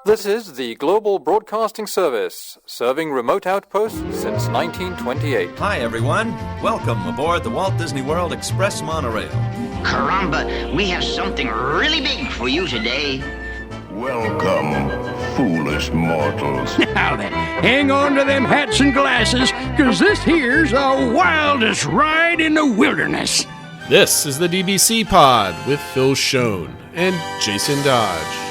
This is the Global Broadcasting Service, serving remote outposts since 1928. Hi, everyone. Welcome aboard the Walt Disney World Express monorail. Caramba, we have something really big for you today. Welcome, foolish mortals. Now then, hang on to them hats and glasses, because this here's the wildest ride in the wilderness. This is the DBC Pod with Phil Schoen and Jason Dodge.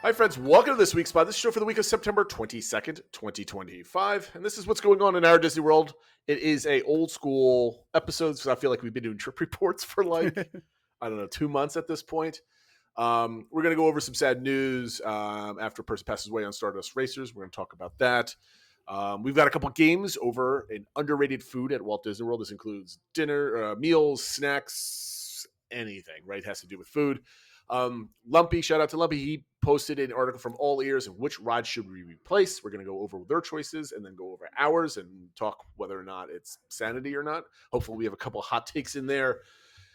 Hi friends, welcome to this week's pod. This is the show for the week of September 22nd, 2025. And this is what's going on in our Disney World. It is a old school episode, because I feel like we've been doing trip reports for like, 2 months at this point. We're going to go over some sad news after a person passes away on Stardust Racers. We're going to talk about that. We've got a couple games over in underrated food at Walt Disney World. This includes dinner, meals, snacks, anything, right? It has to do with food. Lumpy, shout out to Lumpy. He posted an article from All Ears of which ride should we replace. We're going to go over their choices and then go over ours and talk whether or not it's sanity or not. Hopefully we have a couple hot takes in there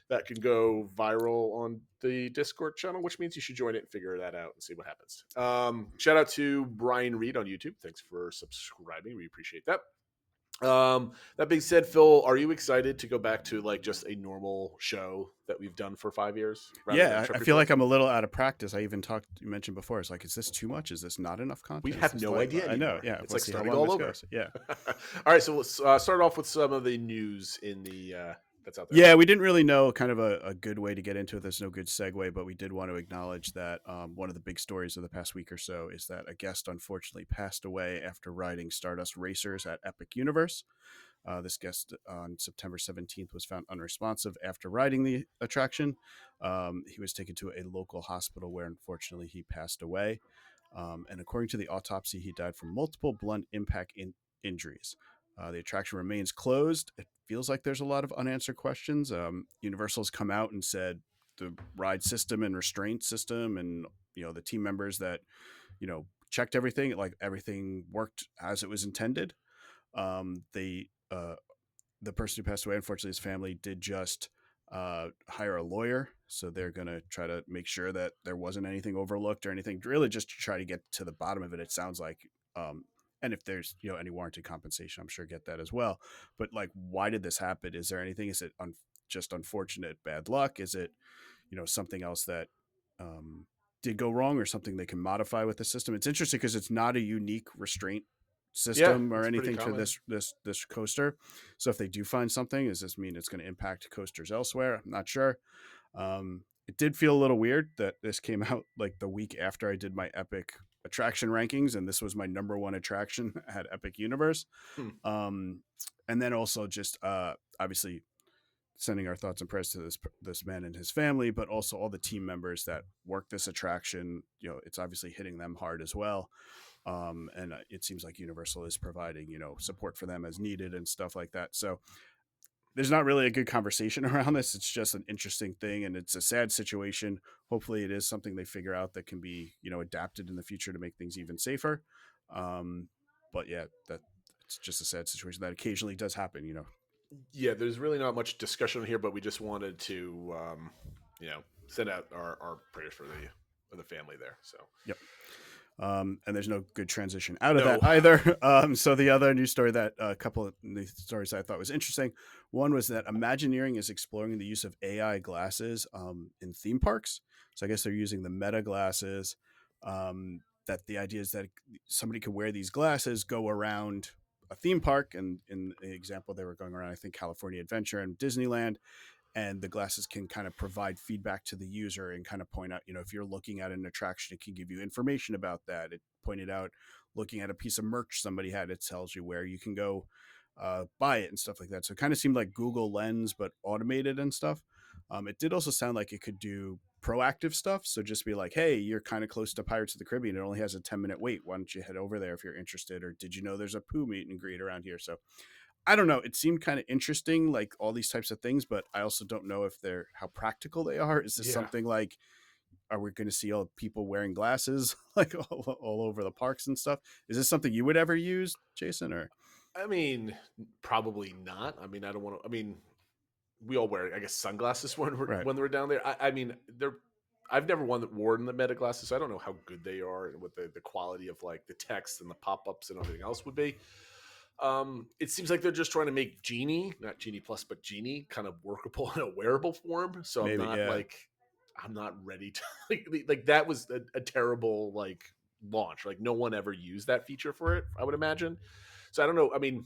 that can go viral on the Discord channel, which means you should join it and figure that out and see what happens. Shout out to Brian Reed on YouTube. Thanks for subscribing. We appreciate that. That being said, Phil, are you excited to go back to like just a normal show that we've done for 5 years? Yeah, I feel like I'm a little out of practice. I even you mentioned before, it's like, is this too much? Is this not enough content? We have no idea anymore. I know, yeah. It's like starting all over. Yeah. All right, so let's start off with some of the news in the that's out there. Yeah, we didn't really know kind of a good way to get into it. There's no good segue, but we did want to acknowledge that one of the big stories of the past week or so is that a guest unfortunately passed away after riding Stardust Racers at Epic Universe. This guest on September 17th was found unresponsive after riding the attraction. He was taken to a local hospital where unfortunately he passed away. And according to the autopsy, he died from multiple blunt impact injuries. The attraction remains closed. It feels like there's a lot of unanswered questions. Universal's come out and said the ride system and restraint system and, the team members that, checked everything, like everything worked as it was intended. The person who passed away, unfortunately, his family did just hire a lawyer. So they're going to try to make sure that there wasn't anything overlooked or anything, really just to try to get to the bottom of it. It sounds like, and if there's, any warranted compensation, I'm sure get that as well. But like, why did this happen? Is there anything? Is it just unfortunate bad luck? Is it, something else that did go wrong or something they can modify with the system? It's interesting because it's not a unique restraint system or anything to this coaster. So if they do find something, does this mean it's going to impact coasters elsewhere? I'm not sure. It did feel a little weird that this came out like the week after I did my Epic attraction rankings, and this was my number one attraction at Epic Universe. And then also just obviously sending our thoughts and prayers to this man and his family, but also all the team members that work this attraction. It's obviously hitting them hard as well. And it seems like Universal is providing, support for them as needed and stuff like that. So there's not really a good conversation around this. It's just an interesting thing, and it's a sad situation. Hopefully it is something they figure out that can be, adapted in the future to make things even safer. But yeah, it's just a sad situation that occasionally does happen, Yeah, there's really not much discussion here, but we just wanted to, send out our prayers for the family there. So, yep. And there's no good transition out of that either. So the other news story that a couple of the stories I thought was interesting. One was that Imagineering is exploring the use of AI glasses in theme parks. So I guess they're using the Meta glasses. That the idea is that somebody could wear these glasses, go around a theme park, and in the example they were going around, I think California Adventure and Disneyland. And the glasses can kind of provide feedback to the user and kind of point out, if you're looking at an attraction, it can give you information about that. It pointed out looking at a piece of merch somebody had, it tells you where you can go buy it and stuff like that. So it kind of seemed like Google Lens, but automated and stuff. It did also sound like it could do proactive stuff. So just be like, hey, you're kind of close to Pirates of the Caribbean. It only has a 10-minute wait. Why don't you head over there if you're interested? Or did you know there's a Pooh meet and greet around here? So I don't know. It seemed kind of interesting, like all these types of things, but I also don't know if how practical they are. Is this something like, are we going to see all people wearing glasses like all over the parks and stuff? Is this something you would ever use, Jason? Or I mean, probably not. I mean, I don't want to. I mean, we all wear, I guess, sunglasses when Right. when we're down there. I mean, I've never worn the Meta glasses, so I don't know how good they are and what the quality of like the text and the pop ups and everything else would be. It seems like they're just trying to make Genie, not Genie Plus, but Genie, kind of workable in a wearable form. So Maybe, I'm not ready to like that was a terrible like launch. Like no one ever used that feature for it, I would imagine. So I don't know. I mean,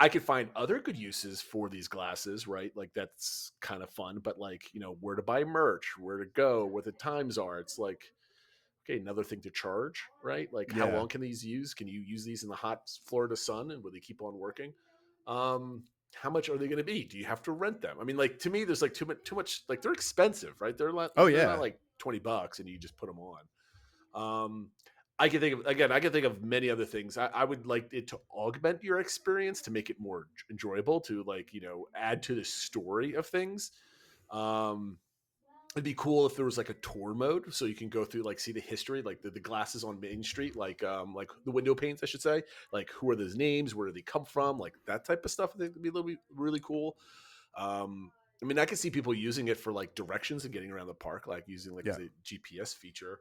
I could find other good uses for these glasses, right? Like that's kind of fun, but like, where to buy merch, where to go, where the times are. It's like, okay, another thing to charge, right? Like how Yeah. long can these use? Can you use these in the hot Florida sun and will they keep on working? How much are they going to be? Do you have to rent them? I mean, like to me, there's like too much, like they're expensive, right? They're not, Oh, they're yeah. not like $20 and you just put them on. I can think of many other things. I would like it to augment your experience to make it more enjoyable, to like, add to the story of things. It'd be cool if there was like a tour mode so you can go through, like, see the history, like the glasses on Main Street, like the window panes, I should say, like who are those names, where do they come from, like that type of stuff. I think would be really cool. I mean, I can see people using it for like directions and getting around the park, like using like Yeah. as a GPS feature.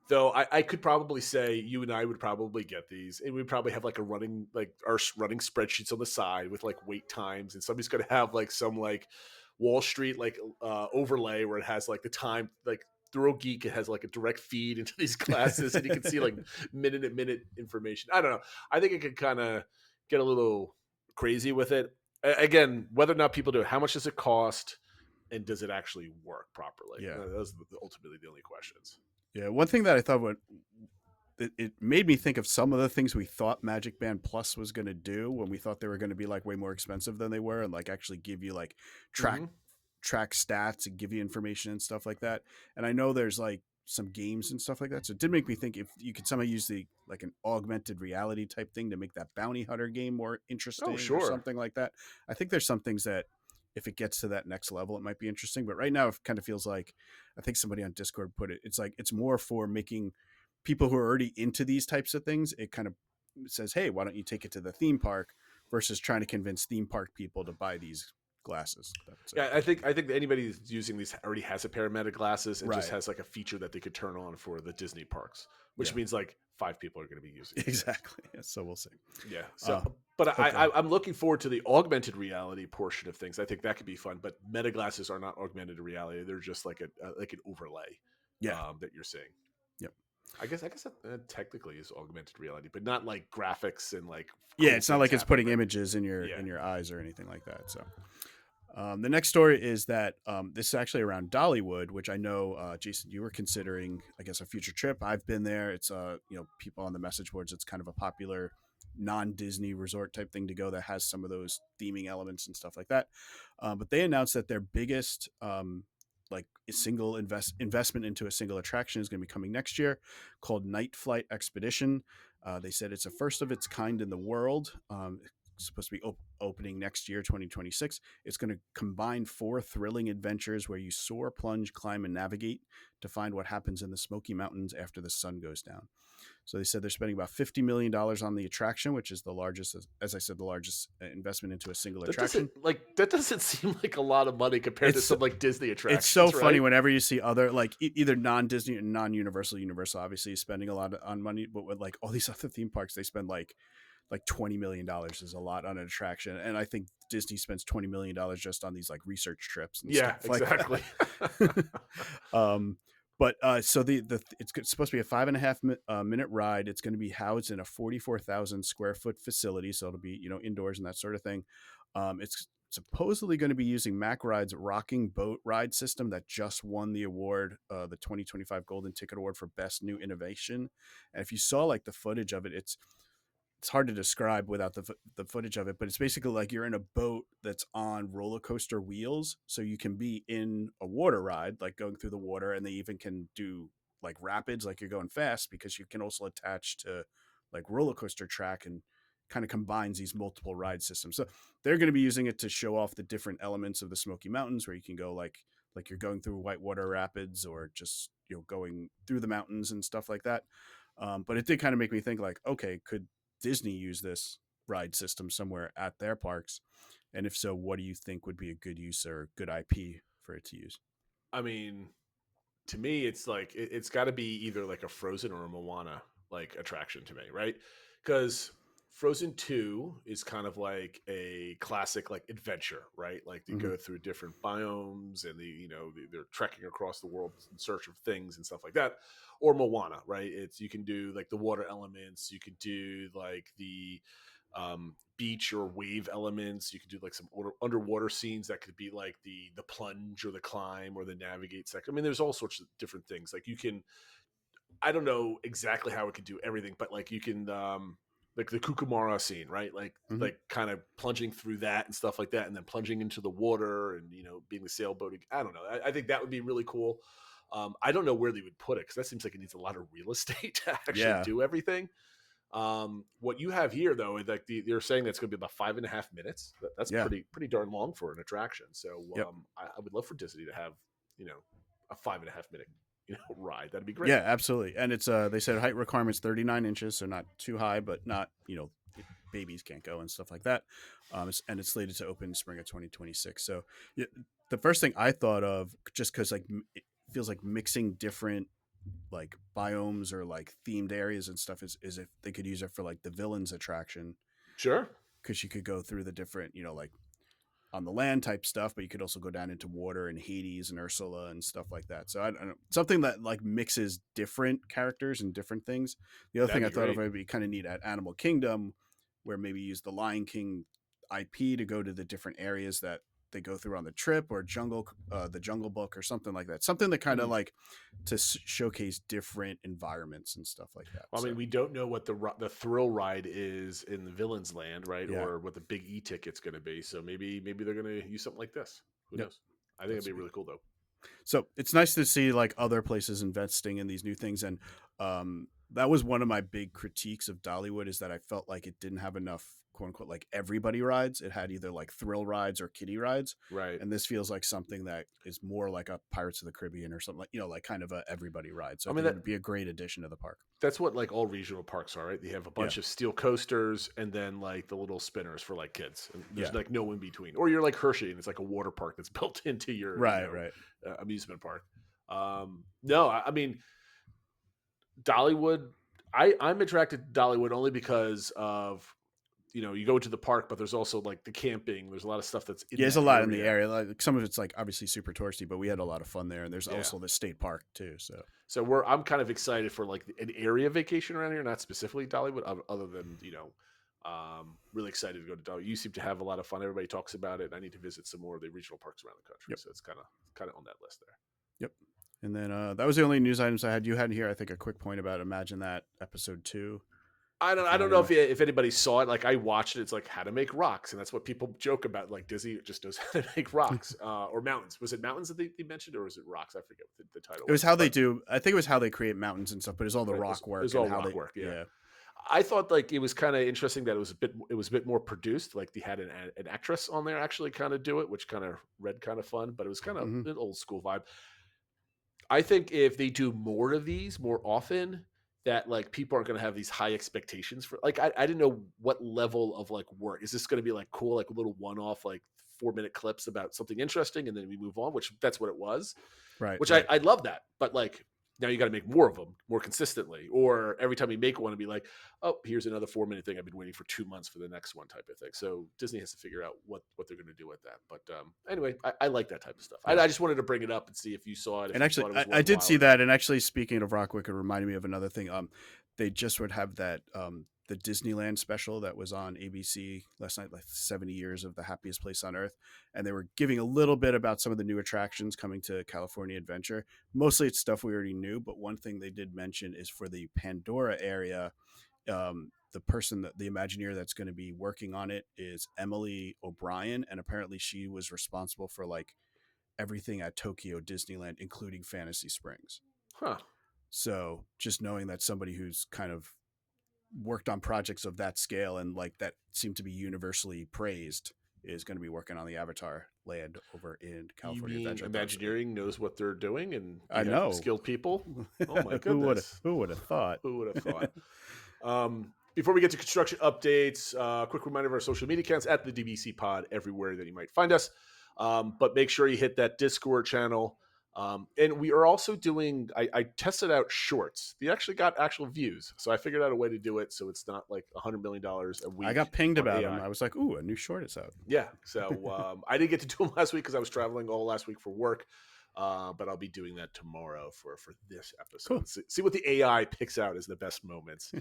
Though I could probably say you and I would probably get these, and we'd probably have like our running spreadsheets on the side with like wait times, and somebody's going to have like some like Wall Street like overlay where it has like the time, like through Geek, it has like a direct feed into these classes, and you can see like minute information. I don't know. I think it could kind of get a little crazy with it. Again, whether or not people do it, how much does it cost, and does it actually work properly? Yeah. Those are ultimately the only questions. Yeah, one thing that I thought it made me think of some of the things we thought Magic Band Plus was going to do when we thought they were going to be like way more expensive than they were, and like actually give you like track stats and give you information and stuff like that. And I know there's like some games and stuff like that, so it did make me think if you could somehow use the like an augmented reality type thing to make that bounty hunter game more interesting or something like that. I think there's some things that if it gets to that next level, it might be interesting. But right now, it kind of feels like, I think somebody on Discord put it, it's like it's more for making people who are already into these types of things. It kind of says, hey, why don't you take it to the theme park, versus trying to convince theme park people to buy these glasses. Yeah, I think anybody who's using these already has a pair of Meta glasses and just Right. has like a feature that they could turn on for the Disney parks, which means like 5 people are going to be using it. Exactly. So we'll see. Yeah. So, but I'm looking forward to the augmented reality portion of things. I think that could be fun. But Meta glasses are not augmented reality; they're just like an overlay. Yeah. That you're seeing. Yep. I guess that technically is augmented reality, but not like graphics and like. Yeah, cool it's not like things it's putting happening. images in your eyes or anything like that. So the next story is that this is actually around Dollywood, which I know, Jason, you were considering, I guess, a future trip. I've been there. It's people on the message boards, it's kind of a popular non-Disney resort type thing to go that has some of those theming elements and stuff like that. But they announced that their biggest like a single investment into a single attraction is going to be coming next year, called Night Flight Expedition. They said it's a first of its kind in the world. It's supposed to be opening next year, 2026. It's going to combine 4 thrilling adventures where you soar, plunge, climb, and navigate to find what happens in the Smoky Mountains after the sun goes down. So they said they're spending about $50 million on the attraction, which is the largest, as I said, the largest investment into a single attraction. That doesn't seem like a lot of money compared to some like Disney attractions. It's so right? funny whenever you see other like either non-Disney and non-Universal. Universal obviously is spending a lot on money, but with like all these other theme parks, they spend like $20 million is a lot on an attraction. And I think Disney spends $20 million just on these like research trips. And Yeah, stuff exactly. Like that. But so it's supposed to be a 5.5 minute ride. It's going to be housed in a 44,000 square foot facility. So it'll be, indoors and that sort of thing. It's supposedly going to be using Mack Ride's rocking boat ride system that just won the award, the 2025 Golden Ticket Award for Best New Innovation. And if you saw like the footage of it, it's hard to describe without the footage of it, but it's basically like you're in a boat that's on roller coaster wheels. So you can be in a water ride, like going through the water, and they even can do like rapids, like you're going fast, because you can also attach to like roller coaster track, and kind of combines these multiple ride systems. So they're going to be using it to show off the different elements of the Smoky Mountains, where you can go like you're going through whitewater rapids, or just, going through the mountains and stuff like that. But it did kind of make me think like, okay, could Disney use this ride system somewhere at their parks? And if so, what do you think would be a good use or good IP for it to use? I mean, to me, it's like it's got to be either like a Frozen or a Moana like attraction to me, right? Because Frozen 2 is kind of like a classic like adventure, right? Like they go through different biomes and they're trekking across the world in search of things and stuff like that. Or Moana, right? It's you can do like the water elements, you could do like the beach or wave elements. You could do like some underwater scenes that could be like the plunge or the climb or the navigate section. I mean, there's all sorts of different things. Like you can, I don't know exactly how it could do everything, but like you can, like the Kukumara scene, right? Like like kind of plunging through that and stuff like that, and then plunging into the water and being the sailboat. I don't know. I think that would be really cool. I don't know where they would put it because that seems like it needs a lot of real estate to actually do everything. What you have here though, like they're saying that's going to be about 5.5 minutes. That's pretty darn long for an attraction. So I would love for Disney to have a 5.5 minute ride. That'd be great. Yeah, absolutely. And it's they said height requirements 39 inches, so not too high, but not babies can't go and stuff like that. And it's slated to open spring of 2026. So the first thing I thought of, just because like it feels like mixing different like biomes or like themed areas and stuff is if they could use it for like the villains attraction. Sure. Because you could go through the different like on the land type stuff, but you could also go down into water and Hades and Ursula and stuff like that. So I don't know, something that like mixes different characters and different things. The other thing I thought of would be kind of neat at Animal Kingdom, where maybe use the Lion King IP to go to the different areas that they go through on the trip, or the Jungle Book or something like that. Something that kind of like to showcase different environments and stuff like that. Well, I mean, we don't know what the thrill ride is in the Villains Land, right? Yeah. Or what the big E-ticket's going to be. So maybe they're going to use something like this. Who knows? I think it'd be really cool though. So it's nice to see like other places investing in these new things. And that was one of my big critiques of Dollywood, is that I felt like it didn't have enough quote unquote like everybody rides. It had either like thrill rides or kiddie rides, right? And this feels like something that is more like a Pirates of the Caribbean or something, like like kind of a everybody ride. So I mean, that would be a great addition to the park. That's what like all regional parks are, right? They have a bunch of steel coasters and then like the little spinners for like kids. And there's like no in between. Or you're like Hershey and it's like a water park that's built into your amusement park. No, I mean, Dollywood. I'm attracted to Dollywood only because of you go into the park, but there's also like the camping. There's a lot of stuff that's there's a lot in the area. Like some of it's like obviously super touristy, but we had a lot of fun there. And there's also the state park too. So I'm kind of excited for like an area vacation around here, not specifically Dollywood, other than really excited to go to Dollywood. You seem to have a lot of fun. Everybody talks about it. I need to visit some more of the regional parks around the country. So it's kind of on that list there. Yep. And then that was the only news items I had. You had here, I think, a quick point about Imagine That episode 2. I don't know if anybody saw it. Like I watched it. It's like how to make rocks, and that's what people joke about. Like Disney just knows how to make rocks or mountains. Was it mountains that they mentioned, or was it rocks? I forget what the title. It was how they do. I think it was how they create mountains and stuff. But it's all the rock work. It was all rock work. Yeah. I thought like it was kind of interesting that it was a bit more produced. Like they had an actress on there actually kind of do it, which kind of read kind of fun. But it was kind of an old school vibe. I think if they do more of these more often, that like people aren't going to have these high expectations for like, I didn't know what level of like work. Is this going to be like cool, like a little one-off, like 4-minute clips about something interesting and then we move on, which that's what it was. Right. Which I love that. But like, now you got to make more of them more consistently, or every time you make one, to be like, oh, here's another 4-minute thing. I've been waiting for 2 months for the next one type of thing. So Disney has to figure out what they're going to do with that. But anyway, I like that type of stuff. I just wanted to bring it up and see if you saw it. And actually, I did see that. And actually, speaking of Rockwick, it reminded me of another thing. They just would have that the Disneyland special that was on ABC last night, like 70 years of the happiest place on earth. And they were giving a little bit about some of the new attractions coming to California Adventure. Mostly it's stuff we already knew, but one thing they did mention is for the Pandora area, the Imagineer that's going to be working on it is Emily O'Brien. And apparently she was responsible for like everything at Tokyo Disneyland, including Fantasy Springs. Huh. So just knowing that somebody who's kind of worked on projects of that scale and like that seem to be universally praised is going to be working on the Avatar land over in California Adventure. Imagineering knows what they're doing, and I know skilled people. Oh my goodness, who would have thought? Who would have thought? Before we get to construction updates, quick reminder of our social media accounts at the DBC Pod everywhere that you might find us. But make sure you hit that Discord channel. And we are also doing, I tested out shorts. They actually got actual views. So I figured out a way to do it so it's not like $100 million a week. I got pinged about AI. them. I was like, ooh, a new short is out. Yeah. So I didn't get to do them last week because I was traveling all last week for work. But I'll be doing that tomorrow for this episode. Cool. See what the AI picks out as the best moments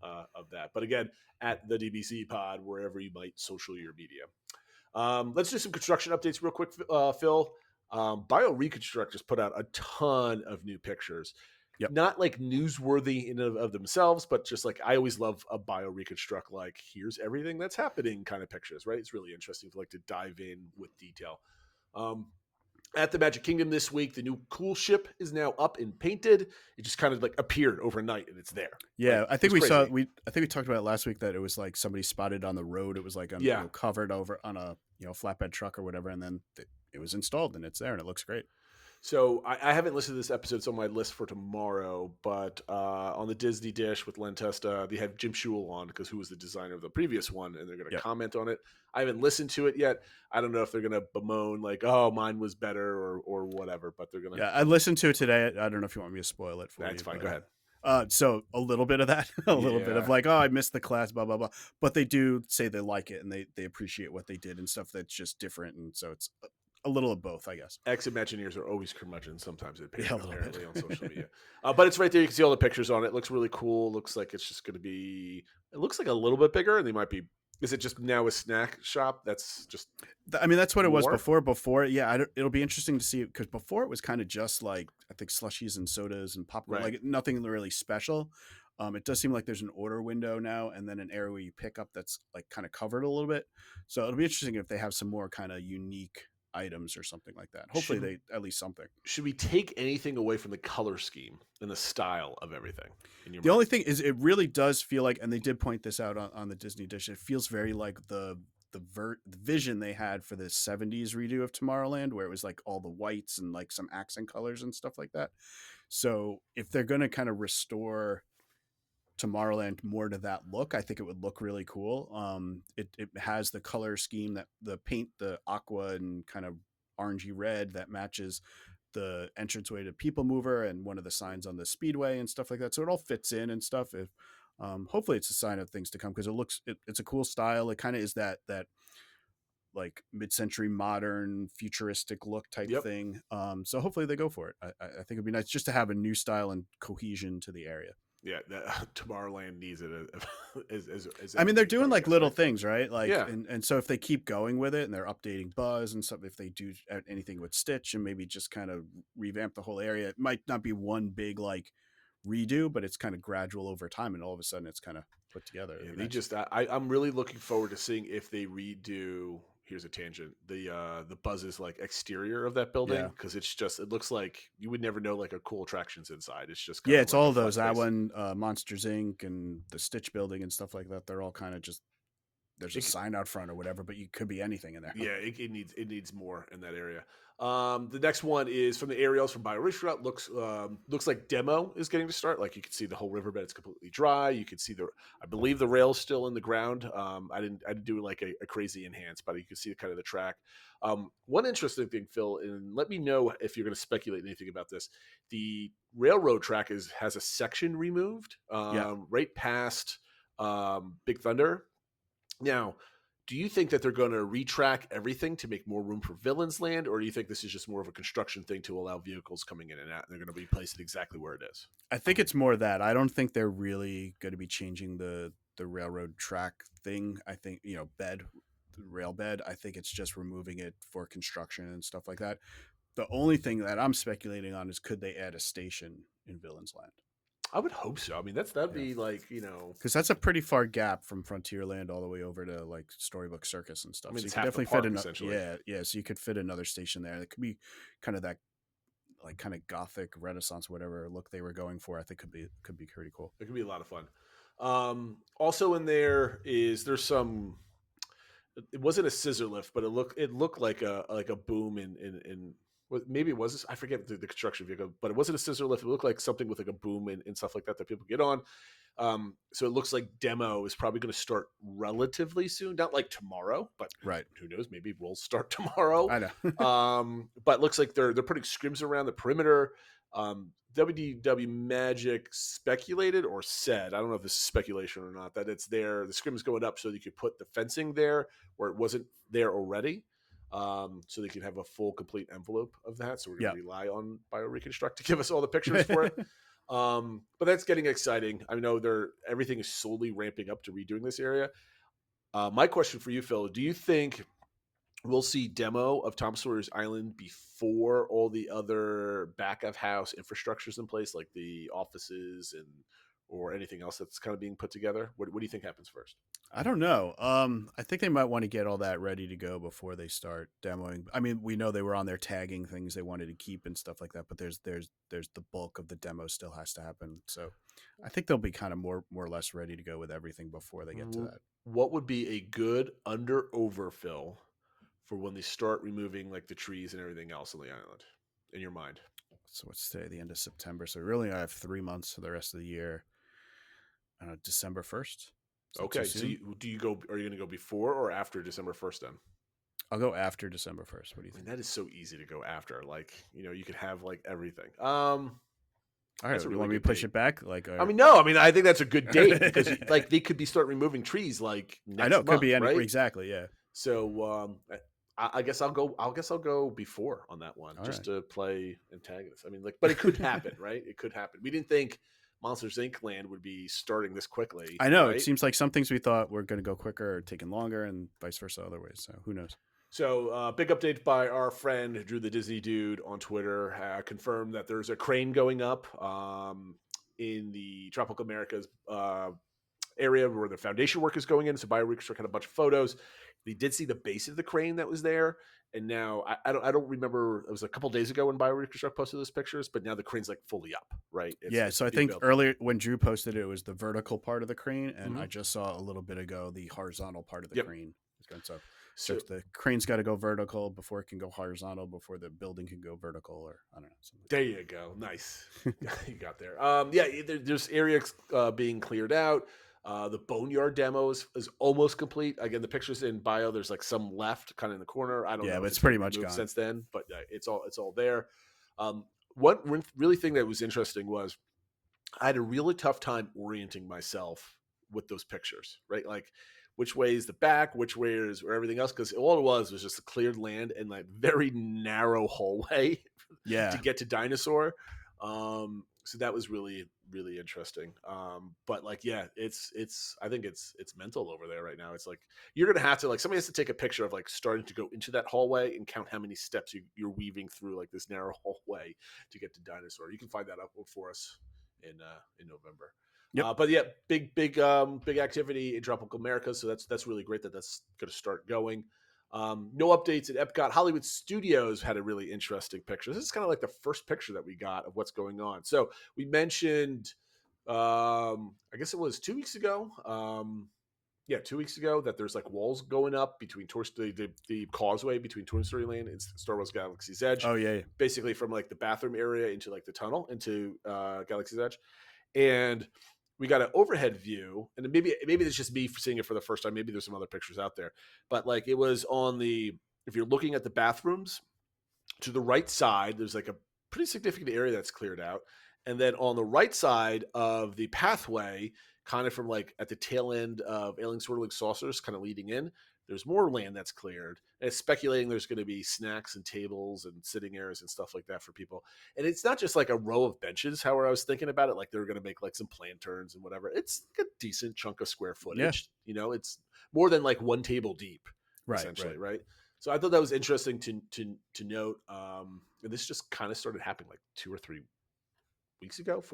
of that. But again, at the DBC Pod, wherever you might social your media. Let's do some construction updates real quick, Phil. Bio Reconstruct just put out a ton of new pictures. Yep. Not like newsworthy in of themselves, but just like I always love a Bio Reconstruct, like here's everything that's happening kind of pictures, right? It's really interesting to like to dive in with detail. At the Magic Kingdom this week, the new cool ship is now up and painted. It just kind of like appeared overnight and it's there. Yeah, Like, I think it's crazy. I think we talked about it last week that it was like somebody spotted on the road. It was like covered over on a flatbed truck or whatever, and then it was installed and it's there and it looks great. So I haven't listened to this episode. It's on my list for tomorrow. But on the Disney Dish with Len Testa, they have Jim Shule on because who was the designer of the previous one, and they're going to comment on it. I haven't listened to it yet. I don't know if they're going to bemoan like, "Oh, mine was better" or whatever. But they're going to. Yeah, I listened to it today. I don't know if you want me to spoil it for you. That's fine. Go ahead. So a little bit of that, a little bit of Yeah. like, oh, I missed the class, blah blah blah. But they do say they like it and they appreciate what they did and stuff that's just different, and so it's a little of both, I guess. Ex-Imagineers are always curmudgeons. Sometimes it Yeah, a little apparently bit. on social media. But it's right there. You can see all the pictures on it. It looks really cool. Looks like it's just going to be. It looks like a little bit bigger, and they might be. Is it just now a snack shop? That's just. I mean, that's what it was More? before. Yeah, it'll be interesting to see because before it was kind of just like I think slushies and sodas and popcorn, Right. like nothing really special. It does seem like there's an order window now, and then an area where you pick up that's like kind of covered a little bit. So it'll be interesting if they have some more kind of unique items or something like that. Hopefully, Should- they at least something. Should we take anything away from the color scheme and the style of everything? In your The only thing is, it really does feel like, and they did point this out on the Disney Dish. It feels very like the vision they had for the 70s redo of Tomorrowland, where it was like all the whites and like some accent colors and stuff like that. So if they're going to kind of restore Tomorrowland more to that look, I think it would look really cool. It has the color scheme that the paint, the aqua and kind of orangey red that matches the entranceway to People Mover and one of the signs on the Speedway and stuff like that. So it all fits in and stuff. If hopefully it's a sign of things to come because it's a cool style. It kind of is that like mid-century modern futuristic look type thing. So hopefully they go for it. I think it'd be nice just to have a new style and cohesion to the area. Yeah, Tomorrowland needs it. I mean, they're doing like little things, right? Like, Yeah. and so if they keep going with it and they're updating Buzz and stuff, if they do anything with Stitch and maybe just kind of revamp the whole area, it might not be one big like redo, but it's kind of gradual over time, and all of a sudden it's kind of put together. Yeah, It'd they be nice. just. I'm really looking forward to seeing if they redo. Here's a tangent. The Buzz's like exterior of that building Yeah. because it looks like you would never know like a cool attractions inside. It's just Yeah, it's like all a of those. fun That space. one, Monsters Inc. and the Stitch building and stuff like that. They're all kind of just there's a sign out front or whatever, but you could be anything in there. Yeah, it needs more in that area. The next one is from the aerials from BioRestaurant. Looks like demo is getting to start. Like you can see the whole riverbed; it's completely dry. You can see I believe the rail's still in the ground. I didn't do like a crazy enhance, but you can see kind of the track. One interesting thing, Phil, and let me know if you're going to speculate anything about this. The railroad track has a section removed, right past Big Thunder. Now, do you think that they're going to retrack everything to make more room for Villains Land, or do you think this is just more of a construction thing to allow vehicles coming in and out, and they're going to be placed exactly where it is? I think it's more that. I don't think they're really going to be changing the railroad track thing. I think, rail bed. I think it's just removing it for construction and stuff like that. The only thing that I'm speculating on is could they add a station in Villains Land? I would hope so. I mean, that'd be like, Because that's a pretty far gap from Frontierland all the way over to like Storybook Circus and stuff. I mean, so it's you could half the definitely park, fit essentially. yeah. So you could fit another station there. It could be kind of that like kind of Gothic Renaissance, whatever look they were going for. I think could be pretty cool. It could be a lot of fun. Also in there's some. It wasn't a scissor lift, but it looked like a boom in maybe it was, I forget the construction vehicle, but it wasn't a scissor lift. It looked like something with like a boom and stuff like that people get on. So it looks like demo is probably going to start relatively soon, not like tomorrow, but Right. who knows? Maybe we'll start tomorrow. I know. But it looks like they're putting scrims around the perimeter. WDW Magic speculated or said, I don't know if this is speculation or not, that it's there. The scrim is going up so you could put the fencing there where it wasn't there already. So they can have a full, complete envelope of that. So we're going to rely on BioReconstruct to give us all the pictures for it. But that's getting exciting. I know everything is slowly ramping up to redoing this area. My question for you, Phil, do you think we'll see demo of Tom Sawyer's Island before all the other back of house infrastructures in place, like the offices or anything else that's kind of being put together? What do you think happens first? I don't know. I think they might want to get all that ready to go before they start demoing. I mean, we know they were on there tagging things they wanted to keep and stuff like that, but there's the bulk of the demo still has to happen. So I think they'll be kind of more or less ready to go with everything before they get to that. What would be a good under overfill for when they start removing like the trees and everything else on the island in your mind? So what's today, the end of September. So really I have 3 months for the rest of the year. December 1st. Okay. So are you going to go before or after December 1st then? I'll go after December 1st. What do you think? That is so easy to go after. Like, you could have like everything. All right. You want me to push it back? Like, no. I think that's a good date because like they could start removing trees like next I know. month, Could be right? Exactly. Yeah. So I guess I'll go before on that one just to play antagonist. But it could happen, right? It could happen. We didn't think Monsters Inc. land would be starting this quickly. I know. Right? It seems like some things we thought were going to go quicker are taking longer and vice versa other ways. So who knows? So big update by our friend Drew the Disney Dude on Twitter. Confirmed that there's a crane going up in the Tropical Americas area where the foundation work is going in. So BioReconstruct had a bunch of photos. They did see the base of the crane that was there. And now I don't remember. It was a couple days ago when BioReconstruct posted those pictures, but now the crane's like fully up, right? So I think earlier when Drew posted it was the vertical part of the crane, and I just saw a little bit ago the horizontal part of the crane. So the crane's got to go vertical before it can go horizontal, before the building can go vertical, or I don't know. There you go. Nice. You got there. There's areas being cleared out. The Boneyard demo is almost complete. Again, the pictures in bio, there's like some left kind of in the corner. I don't know. Yeah, but it's pretty much gone since then, but it's all there. One really thing that was interesting was I had a really tough time orienting myself with those pictures, right? Like which way is the back, which way is or everything else. Cause all it was just a cleared land and like very narrow hallway to get to Dinosaur. So that was really, really interesting. But like, I think it's mental over there right now. It's like, you're going to have to somebody has to take a picture of like starting to go into that hallway and count how many steps you're weaving through like this narrow hallway to get to Dinosaur. You can find that up for us in November. Yep. But yeah, big activity in Tropical America. So that's really great that's going to start going. No updates at Epcot. Hollywood Studios had a really interesting picture. This is kind of like the first picture that we got of what's going on. So we mentioned, I guess it was 2 weeks ago. 2 weeks ago that there's like walls going up between the causeway between Toy Story Land and Star Wars Galaxy's Edge. Oh yeah. Basically from like the bathroom area into like the tunnel into Galaxy's Edge. And we got an overhead view, and maybe it's just me seeing it for the first time. Maybe there's some other pictures out there, but like it was if you're looking at the bathrooms to the right side, there's like a pretty significant area that's cleared out. And then on the right side of the pathway, kind of from like at the tail end of Alien Swirling Saucers, kind of leading in, there's more land that's cleared. And it's speculating there's going to be snacks and tables and sitting areas and stuff like that for people. And it's not just like a row of benches, however I was thinking about it. Like they're going to make like some planterns and whatever. It's like a decent chunk of square footage. Yeah. It's more than like one table deep, essentially, right? So I thought that was interesting to note. And this just kind of started happening like 4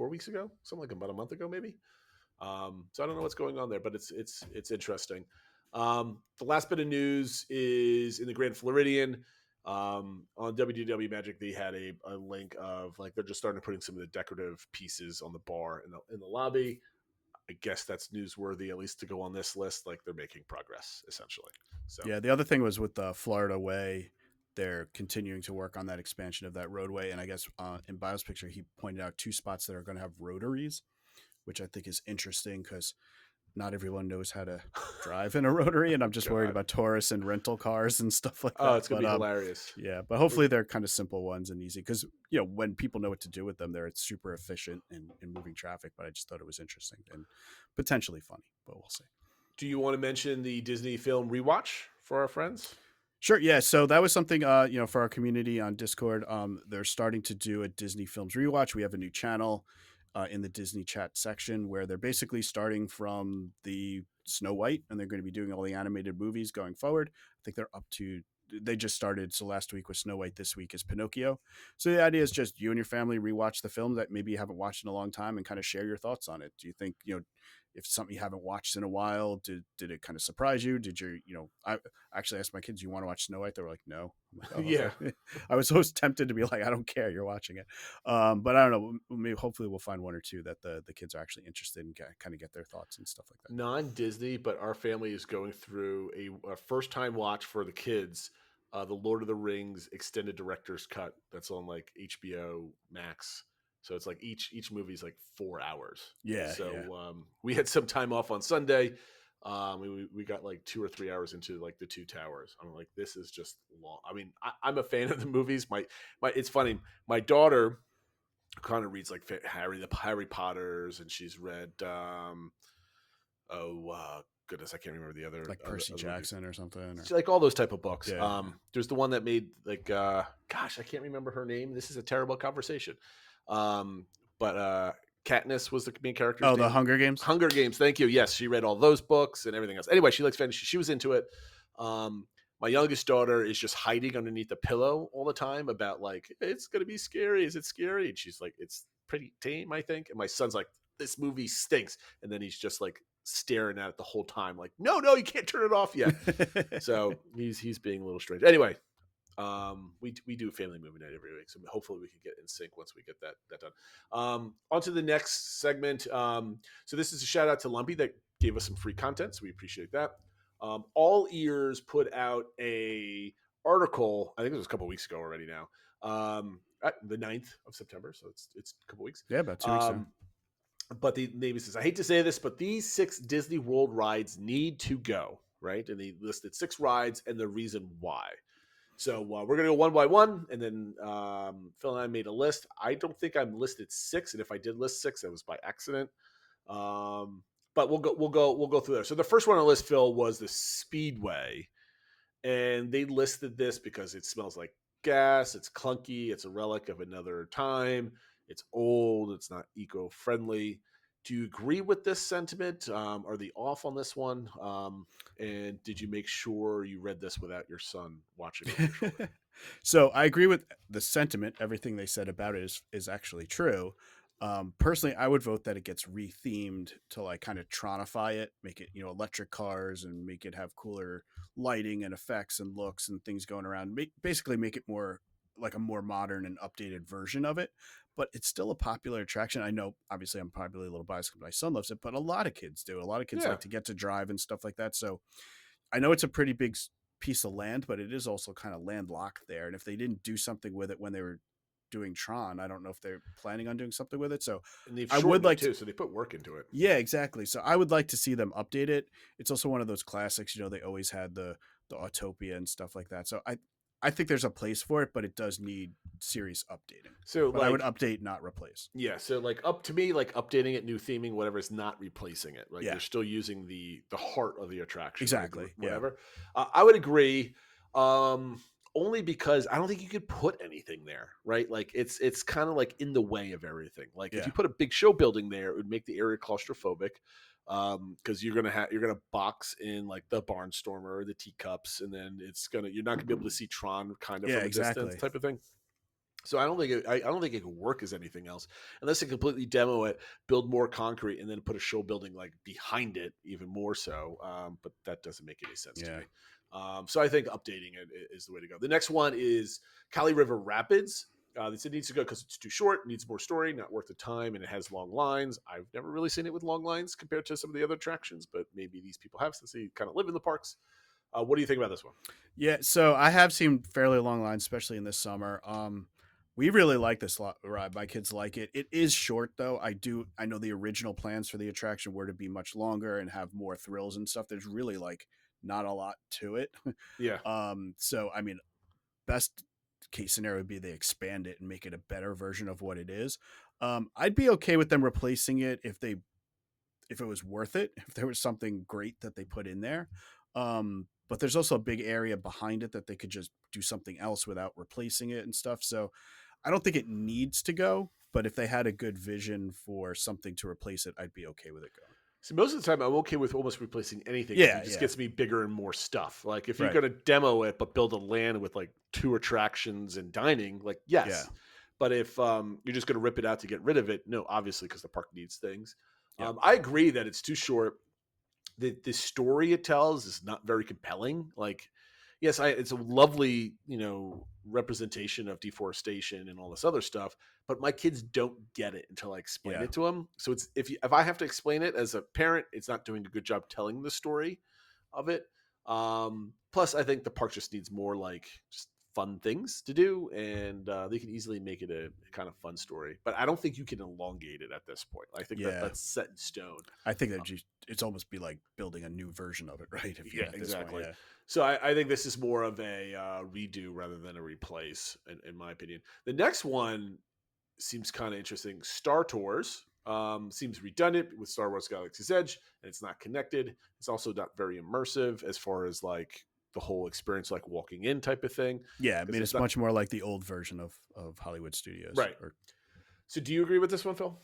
weeks ago, something like about a month ago, maybe. So I don't know what's going on there, but it's interesting. The last bit of news is in the Grand Floridian. On WDW Magic, they had a link of like they're just starting to putting some of the decorative pieces on the bar in the lobby. I guess that's newsworthy, at least to go on this list. Like they're making progress, essentially. So yeah, the other thing was with the Florida Way. they're continuing to work on that expansion of that roadway. And I guess in Bio's picture, he pointed out 2 spots that are going to have rotaries, which I think is interesting because not everyone knows how to drive in a rotary, and I'm just worried about tourists and rental cars and stuff like that. Oh, it's gonna be hilarious. Yeah, but hopefully they're kind of simple ones and easy because when people know what to do with them, they're super efficient in moving traffic. But I just thought it was interesting and potentially funny, but we'll see. Do you want to mention the Disney film rewatch for our friends? Sure. Yeah. So that was something, for our community on Discord. They're starting to do a Disney Films rewatch. We have a new channel in the Disney chat section where they're basically starting from the Snow White and they're going to be doing all the animated movies going forward. I think they just started. So last week was Snow White. This week is Pinocchio. So the idea is just you and your family rewatch the film that maybe you haven't watched in a long time and kind of share your thoughts on it. Do you think, if something you haven't watched in a while, did it kind of surprise you? Did I actually asked my kids, you want to watch Snow White? They were like, no. I'm like, oh, Yeah. okay. I was always tempted to be like, I don't care. You're watching it. But I don't know. Maybe hopefully we'll find one or two that the kids are actually interested in, kind of get their thoughts and stuff like that. Non-Disney, but our family is going through a first-time watch for the kids, the Lord of the Rings extended director's cut. That's on like HBO Max. So it's like each movie is like 4 hours. Yeah. So we had some time off on Sunday. We got like 2 or 3 hours into like the Two Towers. I'm like, this is just long. I mean, I'm a fan of the movies. It's funny. My daughter kind of reads like Harry Potters, and she's read goodness, I can't remember the other, like Percy Jackson movies. Or something, or... like all those type of books. Yeah. There's the one that made like gosh, I can't remember her name. This is a terrible conversation. But Katniss was the main character. Oh, the Hunger Games. Hunger Games. Thank you. Yes, she read all those books and everything else. Anyway, she likes fantasy. She was into it. My youngest daughter is just hiding underneath the pillow all the time about like, it's gonna be scary. Is it scary? And she's like, it's pretty tame, I think. And my son's like, this movie stinks. And then he's just like staring at it the whole time, like, no, you can't turn it off yet. So he's being a little strange. Anyway. We do a family movie night every week, so hopefully we can get in sync once we get that done. On to the next segment. So this is a shout out to Lumpy that gave us some free content, so we appreciate that. All Ears put out a article, I think it was a couple weeks ago already now, at the 9th of September, so it's a couple weeks. Yeah, about 2 weeks ago. But the name says, I hate to say this, but these 6 Disney World rides need to go, right? And they listed 6 rides and the reason why. So we're going to go one by one, and then Phil and I made a list. I don't think I'm listed 6, and if I did list 6, that was by accident. But we'll go through there. So the first one on the list, Phil, was the Speedway, and they listed this because it smells like gas. It's clunky. It's a relic of another time. It's old. It's not eco-friendly. Do you agree with this sentiment? Are they off on this one? And did you make sure you read this without your son watching it? So I agree with the sentiment. Everything they said about it is actually true. Personally, I would vote that it gets rethemed to like kind of Tronify it, make it, electric cars and make it have cooler lighting and effects and looks and things going around. Basically make it more like a more modern and updated version of it. But it's still a popular attraction. I know, obviously, I'm probably a little biased because my son loves it, but a lot of kids do. A lot of kids like to get to drive and stuff like that. So I know it's a pretty big piece of land, but it is also kind of landlocked there. And if they didn't do something with it when they were doing Tron, I don't know if they're planning on doing something with it. So I would like to. So they put work into it. Yeah, exactly. So I would like to see them update it. It's also one of those classics. They always had the Autopia and stuff like that. So I think there's a place for it, but it does need serious updating. So I would update, not replace. Yeah. So updating it, new theming, whatever, is not replacing it. Right. You're still using the heart of the attraction. Exactly. Right? Whatever. Yeah. I would agree. Only because I don't think you could put anything there, right? Like it's kind of like in the way of everything. Like if you put a big show building there, it would make the area claustrophobic. Because you're gonna box in like the Barnstormer, the teacups, and then you're not gonna be able to see Tron kind of from a distance type of thing. So I don't think it could work as anything else unless they completely demo it, build more concrete, and then put a show building like behind it even more so. But that doesn't make any sense to me. So I think updating it is the way to go. The next one is Kali River Rapids. It needs to go because it's too short, needs more story, not worth the time, and it has long lines. I've never really seen it with long lines compared to some of the other attractions, but maybe these people have since they kind of live in the parks. What do you think about this one? Yeah, so I have seen fairly long lines, especially in this summer. We really like this ride. My kids like it. It is short though. I know the original plans for the attraction were to be much longer and have more thrills and stuff. There's really like not a lot to it. Yeah. So I mean, best case scenario would be they expand it and make it a better version of what it is. I'd be okay with them replacing it if it was worth it, if there was something great that they put in there. But there's also a big area behind it that they could just do something else without replacing it and stuff. So I don't think it needs to go, but if they had a good vision for something to replace it, I'd be okay with it going. So most of the time, I'm okay with almost replacing anything. Yeah, It just gets me bigger and more stuff. Like if you're Right. going to demo it, but build a land with like 2 attractions and dining, like yes. Yeah. But if you're just going to rip it out to get rid of it, no, obviously because the park needs things. Yep. I agree that it's too short. The story it tells is not very compelling. Like, yes, it's a lovely, representation of deforestation and all this other stuff, but my kids don't get it until I explain Yeah. it to them. So it's if I have to explain it as a parent, it's not doing a good job telling the story of it. Plus, I think the park just needs more like just fun things to do, and they can easily make it a kind of fun story. But I don't think you can elongate it at this point. I think that's set in stone. I think that it's almost be like building a new version of it, right? If you're at this point, exactly. So I think this is more of a redo rather than a replace, in my opinion. The next one seems kind of interesting. Star Tours seems redundant with Star Wars Galaxy's Edge, and it's not connected. It's also not very immersive as far as like the whole experience, like walking in type of thing. Yeah, I mean, it's much more like the old version of Hollywood Studios. Right. So do you agree with this one, Phil?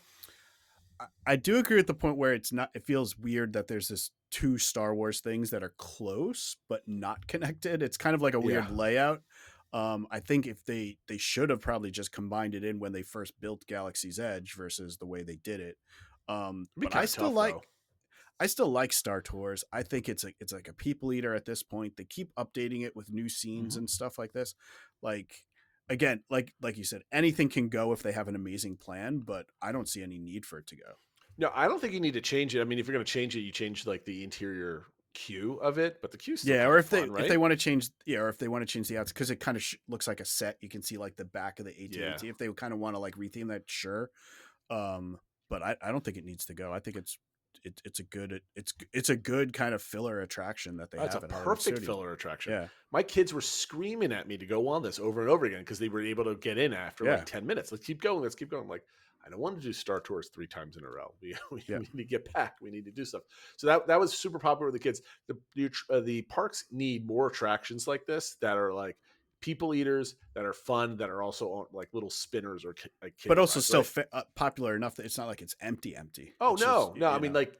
I do agree with the point where it feels weird that there's this 2 Star Wars things that are close but not connected. It's kind of like a weird layout. I think if they should have probably just combined it in when they first built Galaxy's Edge versus the way they did it. But I still like Star Tours. I think it's like a people eater at this point. They keep updating it with new scenes and stuff like this. Like again, like you said, anything can go if they have an amazing plan, but I don't see any need for it to go. No, I don't think you need to change it. I mean, if you're going to change it, you change like the interior queue of it, but the queue's still or if fun, if they want to change, or if they want to change the outside, because it kind of looks like a set. You can see like the back of the AT&T. Yeah. If they kind of want to like retheme that, sure. But I don't think it needs to go. I think it's a good kind of filler attraction that they have. It's a at Hollywood perfect Studios. filler attraction. Yeah. My kids were screaming at me to go on this over and over again because they were able to get in after like 10 minutes. Let's keep going. I'm like, I don't want to do Star Tours 3 times in a row. We need to get back. We need to do stuff. So that was super popular with the kids. The parks need more attractions like this that are like people eaters, that are fun, that are also on like little spinners or like kid But also rides, still right? popular enough that it's not like it's empty. Oh, It's no. just, No, I mean, like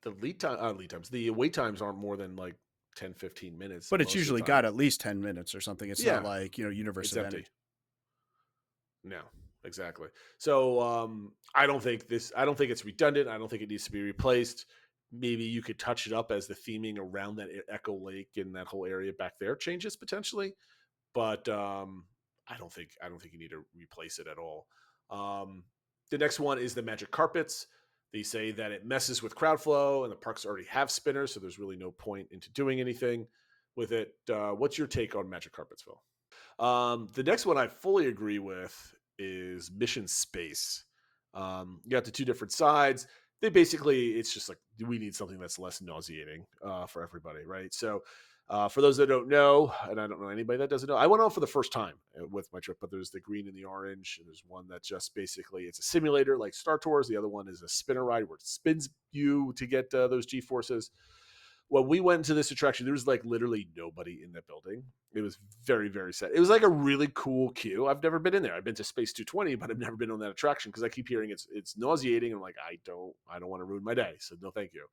the the wait times aren't more than like 10, 15 minutes. but most it's of the usually time. got at least 10 minutes or something. It's Yeah. not like, Universe It's of empty. Energy. No, exactly. So I don't think it's redundant. I don't think it needs to be replaced. Maybe you could touch it up as the theming around that Echo Lake and that whole area back there changes potentially, but I don't think you need to replace it at all. The next one is the magic carpets. They say that it messes with crowd flow, and the parks already have spinners, so there's really no point into doing anything with it. What's your take on magic carpets, Phil? The next one I fully agree with is Mission Space. You got the 2 different sides. They basically, it's just like, we need something that's less nauseating for everybody, right? So for those that don't know, and I don't know anybody that doesn't know, I went on for the first time with my trip, but there's the green and the orange. And there's one that just basically, it's a simulator like Star Tours. The other one is a spinner ride where it spins you to get those G-forces. When we went to this attraction, there was like literally nobody in that building. It was very, very sad. It was like a really cool queue. I've never been in there. I've been to Space 220, but I've never been on that attraction because I keep hearing it's nauseating. I'm like, I don't want to ruin my day. So no, thank you.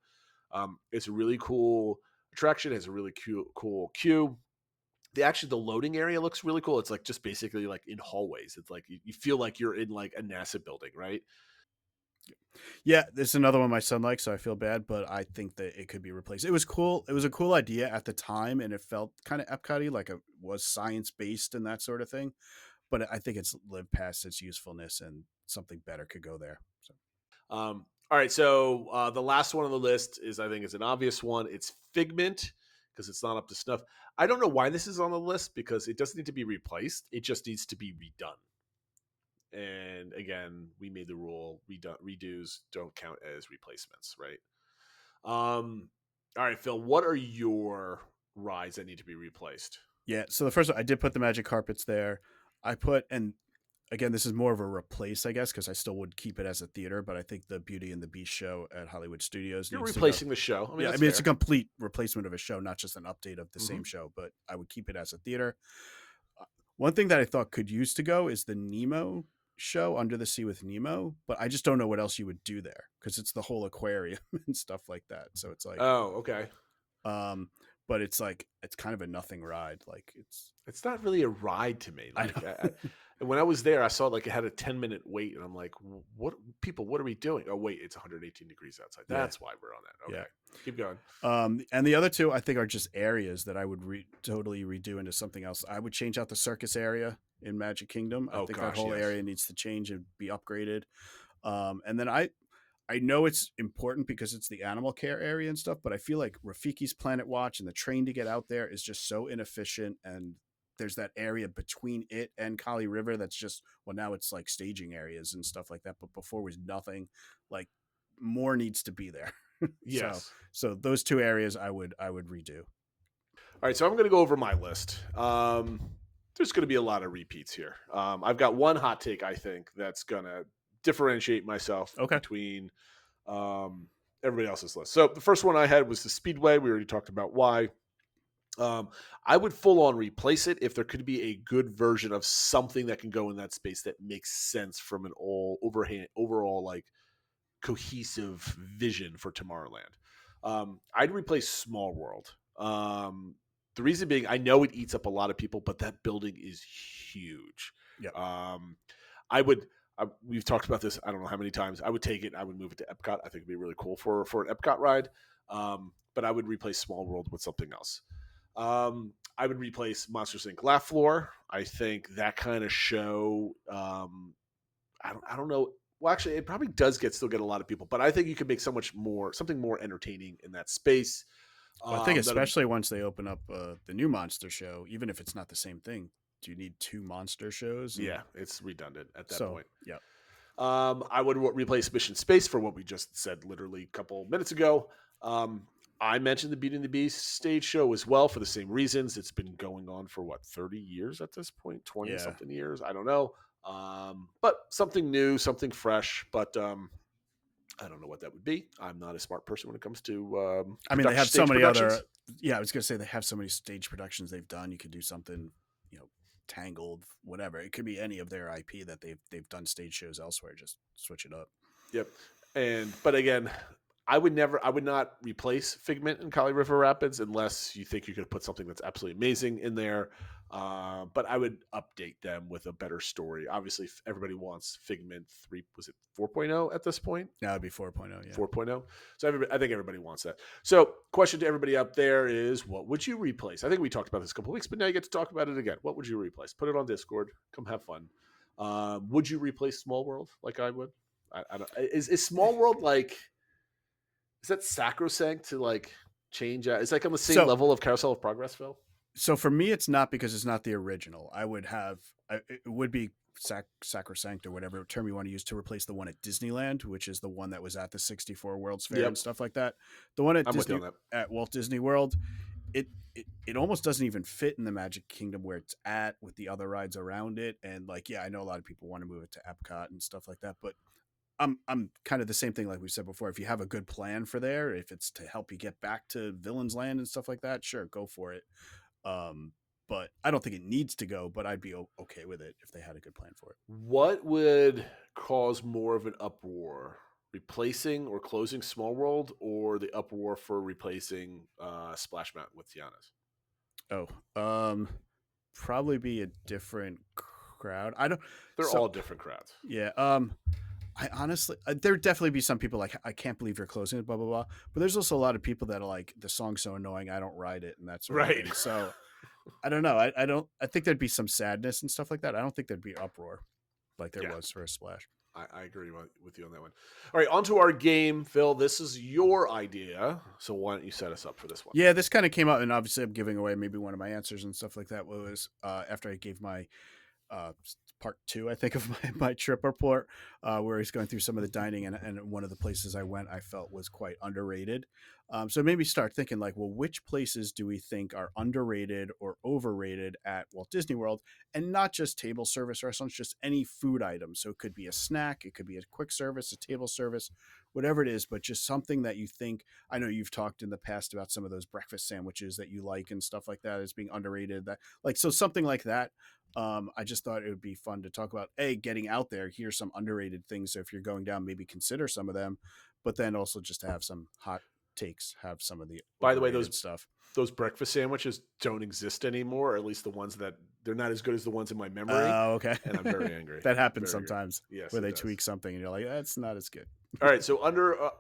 It's a really cool attraction. It has a really cool queue. The loading area looks really cool. It's like just basically like in hallways. It's like you feel like you're in like a NASA building, right? Yeah, this is another one my son likes, so I feel bad, but I think that it could be replaced. It was cool. It was a cool idea at the time, and it felt kind of Epcot-y, like it was science-based and that sort of thing. But I think it's lived past its usefulness, and something better could go there. So. All right, so the last one on the list is, I think, is an obvious one. It's Figment, because it's not up to snuff. I don't know why this is on the list because it doesn't need to be replaced. It just needs to be redone. And again, we made the rule redos don't count as replacements, right? All right, Phil, what are your rides that need to be replaced? Yeah, so the first one, I did put the Magic Carpets there. I put, and again, this is more of a replace, I guess, because I still would keep it as a theater, but I think the Beauty and the Beast show at Hollywood Studios. You're replacing the show. I mean, it's a complete replacement of a show, not just an update of the same show, but I would keep it as a theater. One thing that I thought could use to go is the Nemo show, Under the Sea with Nemo, but I just don't know what else you would do there because it's the whole aquarium and stuff like that. So it's like, oh, okay. But it's like, it's kind of a nothing ride. Like it's not really a ride to me. Like when I was there, I saw like it had a 10-minute wait, and I'm like, what are we doing? Oh wait, it's 118 degrees outside. That's why we're on that. Okay. Yeah. Keep going. And the other two I think are just areas that I would totally redo into something else. I would change out the circus area in Magic Kingdom. I think that whole area needs to change and be upgraded. And then I know it's important because it's the animal care area and stuff, but I feel like Rafiki's Planet Watch and the train to get out there is just so inefficient. And there's that area between it and Kali River that's just, well, now it's like staging areas and stuff like that. But before was nothing. Like more needs to be there. Yes. So those two areas I would redo. All right, so I'm going to go over my list. There's going to be a lot of repeats here. I've got one hot take, I think, that's going to differentiate myself between everybody else's list. So the first one I had was the Speedway. We already talked about why. I would full on replace it if there could be a good version of something that can go in that space that makes sense from an overall like cohesive vision for Tomorrowland. I'd replace Small World. The reason being, I know it eats up a lot of people, but that building is huge. Yeah. We've talked about this, I don't know how many times. I would take it. I would move it to Epcot. I think it'd be really cool for an Epcot ride. But I would replace Small World with something else. I would replace Monsters Inc. Laugh Floor. I think that kind of show, I don't know. Well, actually, it probably does still get a lot of people, but I think you could make something more entertaining in that space. I think especially once they open up the new monster show, even if it's not the same thing, do you need two monster shows? Yeah, it's redundant at that point. Yeah. I would replace Mission Space for what we just said literally a couple minutes ago. I mentioned the Beauty and the Beast stage show as well for the same reasons. It's been going on for 30 years at this point, 20 something years. I don't know. But something new, something fresh, but I don't know what that would be. I'm not a smart person when it comes to I mean, they have so many other I was gonna say they have so many stage productions they've done. You could do something, Tangled, whatever. It could be any of their IP that they've done stage shows elsewhere. Just switch it up. Yep. But again, I would not replace Figment in Kali River Rapids unless you think you could put something that's absolutely amazing in there. But I would update them with a better story. Obviously, everybody wants Figment 3. Was it 4.0 at this point? No, it'd be 4.0. Yeah, 4.0. So I think everybody wants that. So, question to everybody out there is, what would you replace? I think we talked about this a couple of weeks, but now you get to talk about it again. What would you replace? Put it on Discord. Come have fun. Would you replace Small World like I would? I don't. Is Small World like? Is that sacrosanct to like change out? It's like on the same level of Carousel of Progress, Phil. So for me, it's not because it's not the original. It would be sacrosanct or whatever term you want to use to replace the one at Disneyland, which is the one that was at the 64 World's Fair and stuff like that. The one at Walt Disney World, it almost doesn't even fit in the Magic Kingdom where it's at with the other rides around it. And like, yeah, I know a lot of people want to move it to Epcot and stuff like that, but I'm kind of the same thing like we said before. If you have a good plan for there, if it's to help you get back to Villain's Land and stuff like that, sure, go for it. But I don't think it needs to go, but I'd be okay with it if they had a good plan for it. What would cause more of an uproar? Replacing or closing Small World, or the uproar for replacing Splash Mountain with Tiana's? Probably be a different crowd. They're all different crowds. Yeah. I honestly, there'd definitely be some people like, I can't believe you're closing it, blah, blah, blah. But there's also a lot of people that are like, the song's so annoying, I don't ride it. And that's right. So I don't know. I think there'd be some sadness and stuff like that. I don't think there'd be uproar like there was for a Splash. I agree with you on that one. All right, on to our game, Phil. This is your idea, so why don't you set us up for this one? Yeah, this kind of came out, and obviously I'm giving away maybe one of my answers and stuff like that. Was after I gave my part 2, I think, of my trip report, where he's going through some of the dining, and one of the places I went I felt was quite underrated. So maybe start thinking like, well, which places do we think are underrated or overrated at Walt Disney World? And not just table service restaurants, just any food item. So it could be a snack, it could be a quick service, a table service, whatever it is, but just something that you think, I know you've talked in the past about some of those breakfast sandwiches that you like and stuff like that as being underrated, that like, so something like that. I just thought it would be fun to talk about, getting out there. Here's some underrated things. So if you're going down, maybe consider some of them, but then also just to have some hot takes, have some of the, by the way, those breakfast sandwiches don't exist anymore, or at least the ones that they're not as good as the ones in my memory. Oh, okay. And I'm very angry. That happens sometimes. Yes, where they tweak something and you're like, that's not as good. All right, so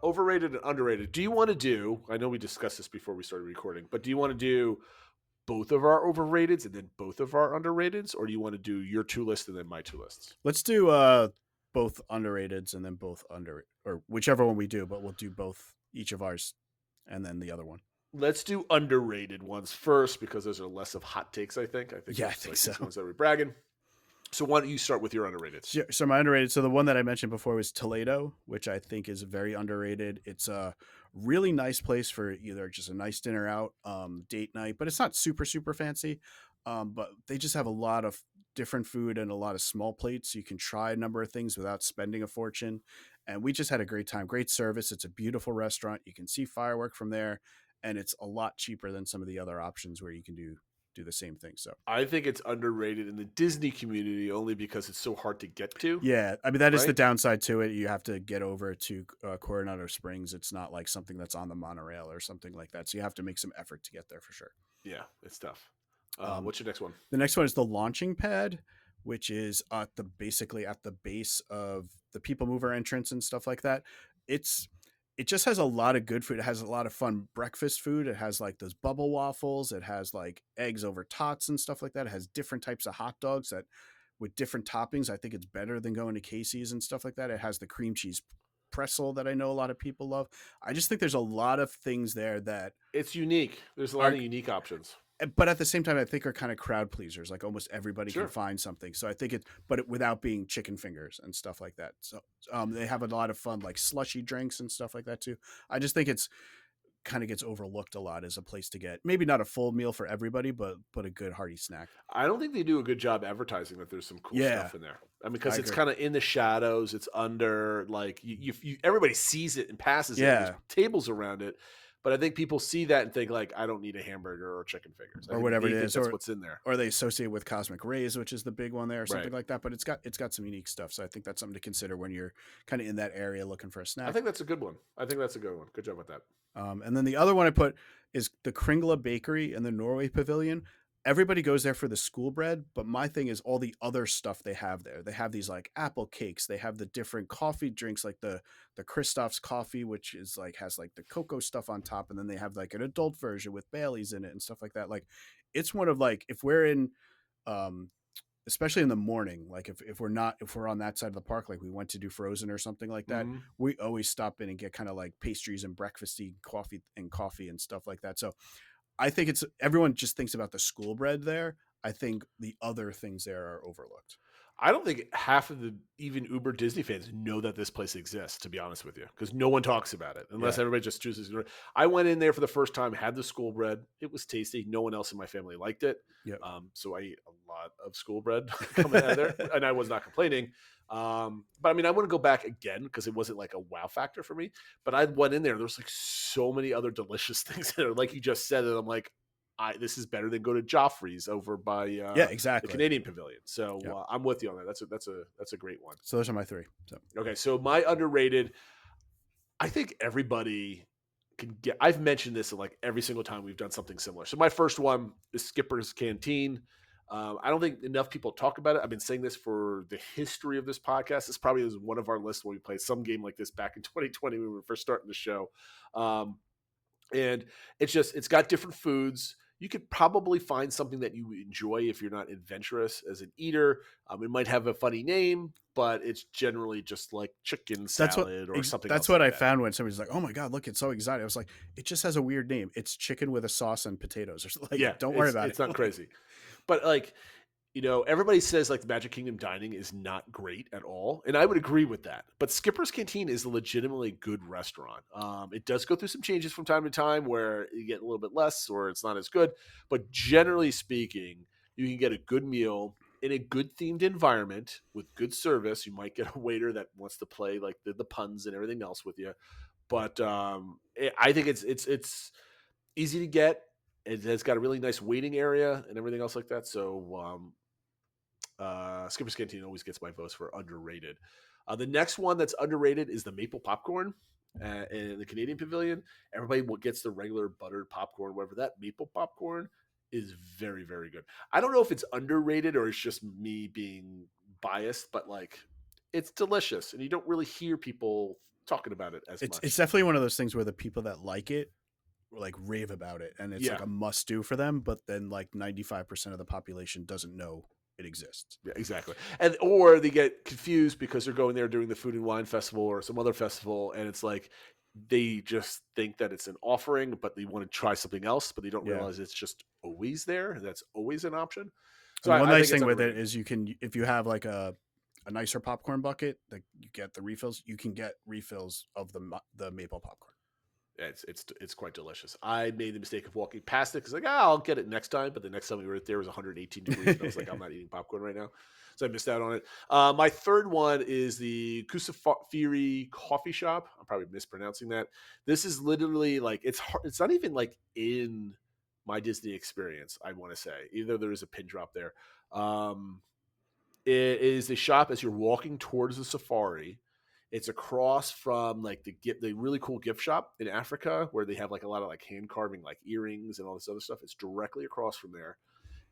overrated and underrated. Do you want to do, I know we discussed this before we started recording, but do you want to do both of our overrateds and then both of our underrateds, or do you want to do your 2 lists and then my 2 lists? Let's do both underrateds and then both or whichever one we do, but we'll do both, each of ours, and then the other one. Let's do underrated ones first because those are less of hot takes, I think. Yeah, I think so. Ones that we're bragging. So why don't you start with your underrated? So my underrated, so the one that I mentioned before was Toledo, which I think is very underrated. It's a really nice place for either just a nice dinner out, date night, but it's not super, super fancy. But they just have a lot of different food and a lot of small plates. So you can try a number of things without spending a fortune. And we just had a great time, great service. It's a beautiful restaurant. You can see firework from there, and it's a lot cheaper than some of the other options where you can do the same thing. So I think it's underrated in the Disney community only because it's so hard to get to. Yeah, I mean, that is the downside to it. You have to get over to Coronado Springs. It's not like something that's on the monorail or something like that. So you have to make some effort to get there for sure. Yeah, it's tough. What's your next one? The next one is the launching pad, which is basically at the base of the People Mover entrance and stuff like that. It just has a lot of good food. It has a lot of fun breakfast food. It has like those bubble waffles. It has like eggs over tots and stuff like that. It has different types of hot dogs that with different toppings. I think it's better than going to Casey's and stuff like that. It has the cream cheese pretzel that I know a lot of people love. I just think there's a lot of things there that it's unique. There's a lot of unique options. But at the same time, I think are kind of crowd pleasers. Like almost everybody can find something. So I think without being chicken fingers and stuff like that. So they have a lot of fun, like slushy drinks and stuff like that too. I just think it's kind of gets overlooked a lot as a place to get maybe not a full meal for everybody, but a good hearty snack. I don't think they do a good job advertising that there's some cool stuff in there. I mean, because it's kind of in the shadows. It's under like you everybody sees it and passes it. There's tables around it. But I think people see that and think like, I don't need a hamburger or chicken fingers or whatever it is. That's what's in there. Or they associate with Cosmic Rays, which is the big one there or something like that. But it's got some unique stuff. So I think that's something to consider when you're kind of in that area looking for a snack. I think that's a good one. Good job with that. And then the other one I put is the Kringla Bakery in the Norway Pavilion. Everybody goes there for the school bread, but my thing is all the other stuff they have there. They have these like apple cakes. They have the different coffee drinks, like the Christoph's coffee, which is like has like the cocoa stuff on top, and then they have like an adult version with Bailey's in it and stuff like that. Like it's one of like if we're in, especially in the morning, like if we're on that side of the park, like we went to do Frozen or something like that, we always stop in and get kind of like pastries and breakfasty coffee and stuff like that. So I think everyone just thinks about the school bread there. I think the other things there are overlooked. I don't think half of the even Uber Disney fans know that this place exists, to be honest with you, because no one talks about it unless everybody just chooses. I went in there for the first time, had the school bread. It was tasty. No one else in my family liked it. Yep. So I ate a lot of school bread coming out of there, and I was not complaining. But I mean, I wouldn't go back again because it wasn't like a wow factor for me. But I went in there. There's like so many other delicious things there. Like you just said, and I'm like, this is better than go to Joffrey's over by the Canadian Pavilion. So I'm with you on that. That's a great one. So those are my 3. Okay, so my underrated, I think everybody can get. I've mentioned this like every single time we've done something similar. So my first one is Skipper's Canteen. I don't think enough people talk about it. I've been saying this for the history of this podcast. This probably was one of our lists when we played some game like this back in 2020 when we were first starting the show. And it's got different foods. you could probably find something that you enjoy if you're not adventurous as an eater. It might have a funny name, but it's generally just like chicken salad or something. That's what I found when somebody's like, "Oh my god, look, it's so exotic." I was like, "It just has a weird name. It's chicken with a sauce and potatoes." Or something. Like, don't worry about it. It's not crazy, but like, everybody says like the Magic Kingdom dining is not great at all, and I would agree with that. But Skipper's Canteen is a legitimately good restaurant. It does go through some changes from time to time where you get a little bit less or it's not as good, but generally speaking, you can get a good meal in a good themed environment with good service. You might get a waiter that wants to play like the puns and everything else with you, but I think it's easy to get. It has got a really nice waiting area and everything else like that. So Skipper's Canteen always gets my votes for underrated. The next one that's underrated is the maple popcorn in the Canadian Pavilion. Everybody gets the regular buttered popcorn, whatever. That maple popcorn is very, very good. I don't know if it's underrated or it's just me being biased, but like it's delicious, and you don't really hear people talking about it as much. It's definitely one of those things where the people that like it like rave about it, and it's like a must do for them. But then like 95% of the population doesn't know it exists. Yeah, exactly. Or they get confused because they're going there during the Food and Wine Festival or some other festival, and it's like they just think that it's an offering, but they want to try something else, but they don't realize it's just always there, and that's always an option. So one nice thing with it is you can, if you have like a nicer popcorn bucket, that you get the refills, you can get refills of the maple popcorn. It's quite delicious. I made the mistake of walking past it because like, I'll get it next time. But the next time we were there, it was 118 degrees. And I was like, I'm not eating popcorn right now. So I missed out on it. My third one is the Kusafiri Coffee Shop. I'm probably mispronouncing that. This is literally like, it's not even like in my Disney experience, I want to say. Either there is a pin drop there. It is a shop as you're walking towards the safari. It's across from like the really cool gift shop in Africa where they have like a lot of like hand carving, like earrings and all this other stuff. It's directly across from there.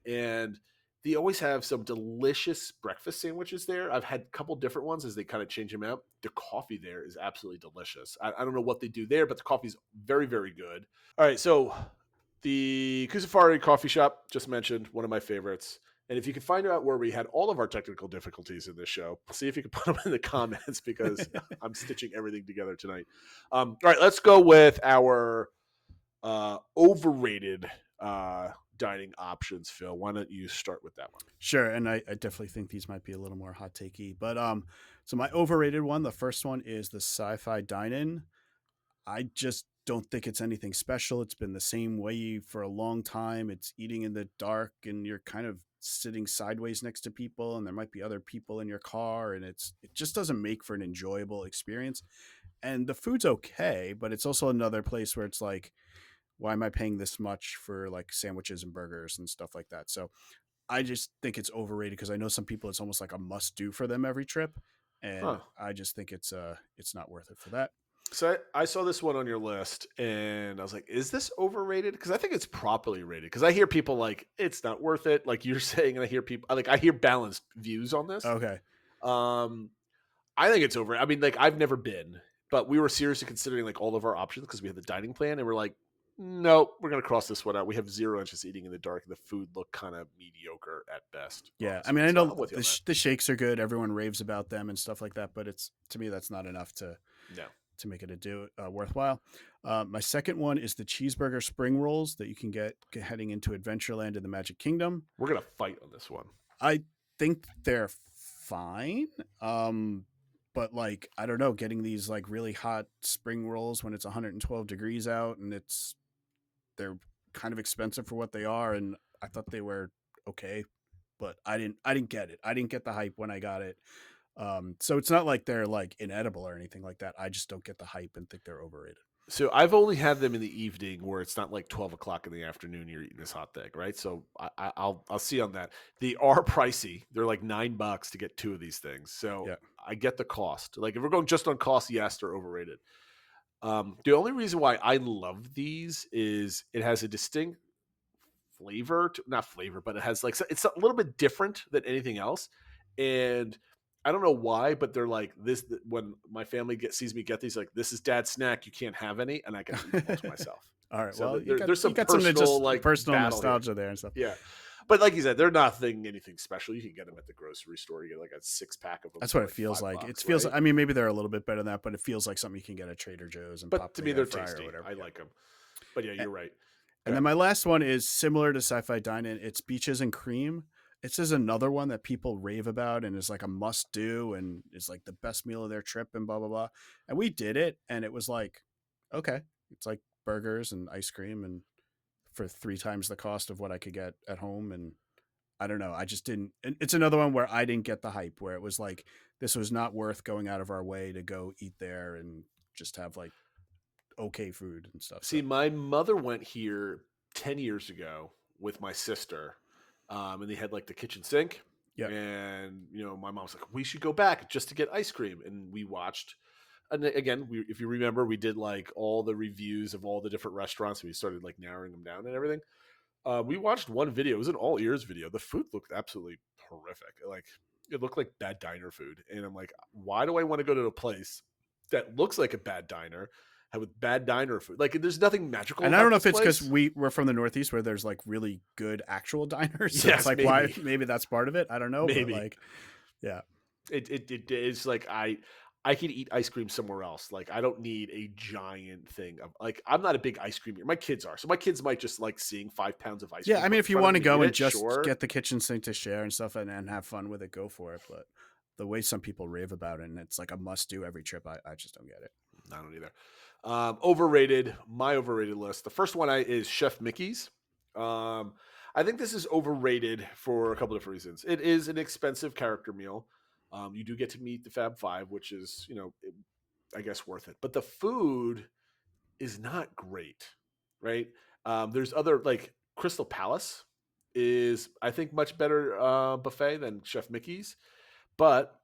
And they always have some delicious breakfast sandwiches there. I've had a couple different ones as they kind of change them out. The coffee there is absolutely delicious. I don't know what they do there, but the coffee is very, very good. All right. So the Kusafiri Coffee Shop, just mentioned, one of my favorites. And if you can find out where we had all of our technical difficulties in this show, see if you can put them in the comments because I'm stitching everything together tonight. All right, let's go with our overrated dining options, Phil. Why don't you start with that one? Sure, and I definitely think these might be a little more hot takey. But so my overrated one, the first one is the Sci-Fi Dine-In. I just don't think it's anything special. It's been the same way for a long time. It's eating in the dark, and you're kind of sitting sideways next to people, and there might be other people in your car, and it just doesn't make for an enjoyable experience. And the food's okay, but it's also another place where it's like, why am I paying this much for like sandwiches and burgers and stuff like that? So I just think it's overrated because I know some people it's almost like a must do for them every trip, and I just think it's not worth it for that. So I saw this one on your list, and I was like, is this overrated? Because I think it's properly rated. Because I hear people like, it's not worth it, like you're saying, and I hear people like, I hear balanced views on this. Okay. I think it's over. I mean, like, I've never been, but we were seriously considering like all of our options because we had the dining plan, and we're like, nope, we're gonna cross this one out. We have zero interest eating in the dark, and the food looked kind of mediocre at best. Yeah, I mean, I know the shakes are good. Everyone raves about them and stuff like that, but it's, to me, that's not enough to make it worthwhile. My second one is the cheeseburger spring rolls that you can get heading into Adventureland in the Magic Kingdom. We're gonna fight on this one. I think they're fine, but like, I don't know, getting these like really hot spring rolls when it's 112 degrees out, and they're kind of expensive for what they are, and I thought they were okay, but I didn't get it. I didn't get the hype when I got it. So it's not like they're like inedible or anything like that. I just don't get the hype and think they're overrated. So I've only had them in the evening where it's not like 12 o'clock in the afternoon. You're eating this hot thing, right? So I'll see on that. They are pricey. They're like $9 to get two of these things. So I get the cost. Like if we're going just on cost, yes, they're overrated. The only reason why I love these is it has a distinct flavor, not flavor, but it has like, it's a little bit different than anything else. And I don't know why, but they're like this. When my family sees me get these, like, this is Dad's snack. You can't have any, and I can eat them all to myself. All right. So Well, there's some you got some personal, just like, personal battle here. nostalgia there and stuff. Yeah. But like you said, they're nothing anything special. You can get them at the grocery store. You get like a 6-pack of them. That's for what it like feels $5, like. It feels. right? I mean, maybe they're a little bit better than that, but it feels like something you can get at Trader Joe's and But pop to in me, the they're air fryer tasty. or whatever. I like them. But yeah, you're right. And then my last one is similar to Sci-Fi Dine-In. It's Beaches and Cream. It's just another one that people rave about and is like a must do and is like the best meal of their trip and blah, blah, blah. And we did it. And it was like, okay, it's like burgers and ice cream and for 3 times the cost of what I could get at home. And I don't know. I just didn't. And it's another one where I didn't get the hype, where it was like, this was not worth going out of our way to go eat there and just have like okay food and stuff. See, my mother went here 10 years ago with my sister, and they had like the kitchen sink. Yeah. And, my mom was like, we should go back just to get ice cream. And we watched. And again, if you remember, we did like all the reviews of all the different restaurants. We started like narrowing them down and everything. We watched one video. It was an all ears video. The food looked absolutely horrific. Like, it looked like bad diner food. And I'm like, why do I want to go to a place that looks like a bad diner with bad diner food? Like, there's nothing magical. And about I don't know this if it's place. because we're from the Northeast where there's like really good actual diners. So Yes, it's like, maybe. why? Maybe that's part of it. I don't know. Maybe. But like, yeah. It's like I can eat ice cream somewhere else. Like, I don't need a giant thing of, like, I'm not a big ice cream eater. My kids are. So my kids might just like seeing 5 pounds of ice cream. Yeah, I mean, in if you front of want to them go eat and it, just sure. get the kitchen sink to share and stuff and have fun with it, go for it. But the way some people rave about it and it's like a must do every trip, I just don't get it. I don't either. Overrated. My overrated list. The first one is Chef Mickey's. I think this is overrated for a couple of different reasons. It is an expensive character meal. You do get to meet the Fab Five, which is, I guess worth it. But the food is not great, right? There's other, like Crystal Palace is, I think, much better buffet than Chef Mickey's. But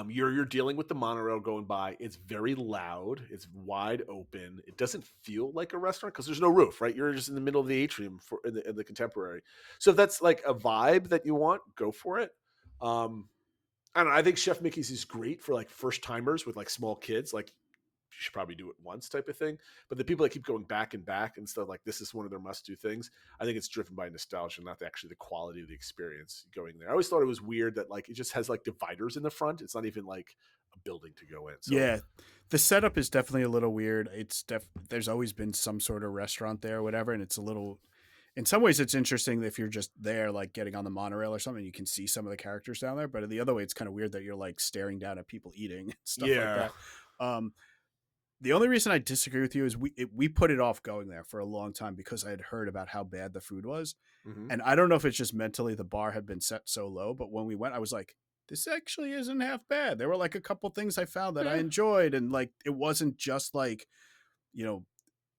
you're dealing with the monorail going by. It's very loud. It's wide open. It doesn't feel like a restaurant because there's no roof, right? You're just in the middle of the atrium in the Contemporary. So if that's like a vibe that you want, go for it. I don't know. I think Chef Mickey's is great for like first timers with like small kids. Like, you should probably do it once type of thing. But the people that keep going back and back and stuff, like, this is one of their must do things. I think it's driven by nostalgia, not actually the quality of the experience going there. I always thought it was weird that like it just has like dividers in the front. It's not even like a building to go in. So, Yeah, the setup is definitely a little weird. There's always been some sort of restaurant there or whatever, and it's a little. In some ways, it's interesting if you're just there, like getting on the monorail or something, you can see some of the characters down there. But the other way, it's kind of weird that you're like staring down at people eating and stuff like that. The only reason I disagree with you is we put it off going there for a long time because I had heard about how bad the food was. Mhm. And I don't know if it's just mentally the bar had been set so low, but when we went, I was like, this actually isn't half bad. There were like a couple things I found that I enjoyed. And like, it wasn't just like,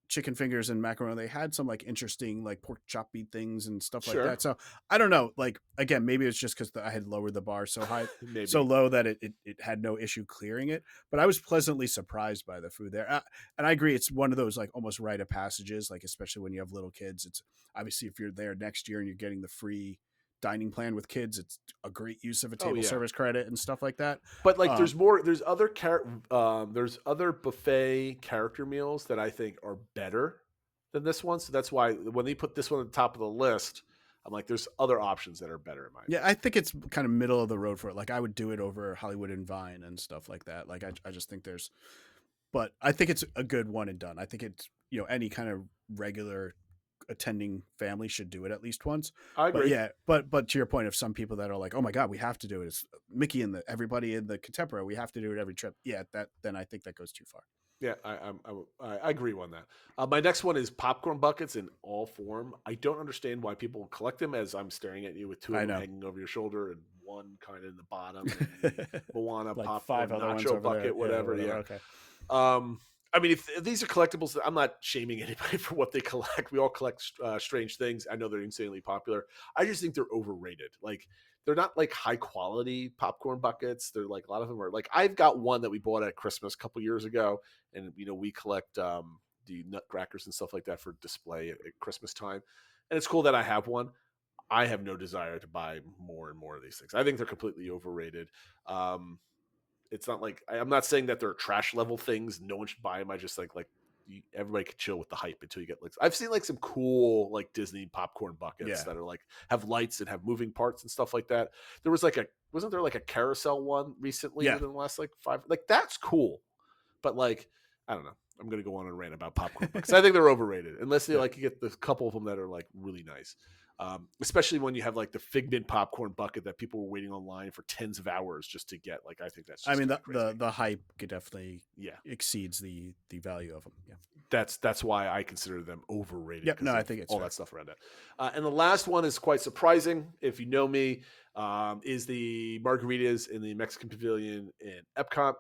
chicken fingers and macaroni. They had some like interesting like pork choppy things and stuff like Sure. that. So I don't know. Like, again, maybe it's just because I had lowered the bar so high, Maybe. so low that it had no issue clearing it. But I was pleasantly surprised by the food there. And I agree, it's one of those like almost rite of passages, like especially when you have little kids. It's obviously if you're there next year and you're getting the free dining plan with kids, it's a great use of a table yeah. service credit and stuff like that. But like, there's other buffet character meals that I think are better than this one. So that's why when they put this one at the top of the list, I'm like, there's other options that are better in my opinion. Yeah, I think it's kind of middle of the road for it. Like I would do it over Hollywood and Vine and stuff like that. Like I just think but I think it's a good one and done. I think it's, any kind of regular attending family should do it at least once. I agree. But yeah, but to your point of some people that are like, oh my God, we have to do it. It's Mickey and everybody in the Contemporary. We have to do it every trip. Yeah, then I think that goes too far. Yeah, I agree on that. My next one is popcorn buckets in all form. I don't understand why people collect them, as I'm staring at you with 2 of them hanging over your shoulder and one kind of in the bottom. Moana Like popcorn, 5 other ones nacho over bucket, there. whatever. Yeah. Okay. I mean, if these are collectibles, I'm not shaming anybody for what they collect. We all collect strange things. I know they're insanely popular. I just think they're overrated. Like, they're not like high quality popcorn buckets. They're like, a lot of them are like, I've got one that we bought at Christmas a couple years ago. And, we collect the nutcrackers and stuff like that for display at Christmas time. And it's cool that I have one. I have no desire to buy more and more of these things. I think they're completely overrated. It's not like I'm not saying that they're trash level things. No one should buy them. I just think everybody could chill with the hype until you get I've seen some cool Disney popcorn buckets that are have lights and have moving parts and stuff like that. There was wasn't there a carousel one recently within the last 5 that's cool. But I don't know. I'm gonna go on and rant about popcorn buckets. I think they're overrated unless they you get the couple of them that are really nice. Especially when you have the Figment popcorn bucket that people were waiting online for tens of hours just to get. I think that's just the hype could definitely exceeds the value of them. Yeah, that's why I consider them overrated. Yep, no, I think it's all that stuff around that. And the last one is quite surprising. If you know me, is the margaritas in the Mexican Pavilion in Epcot.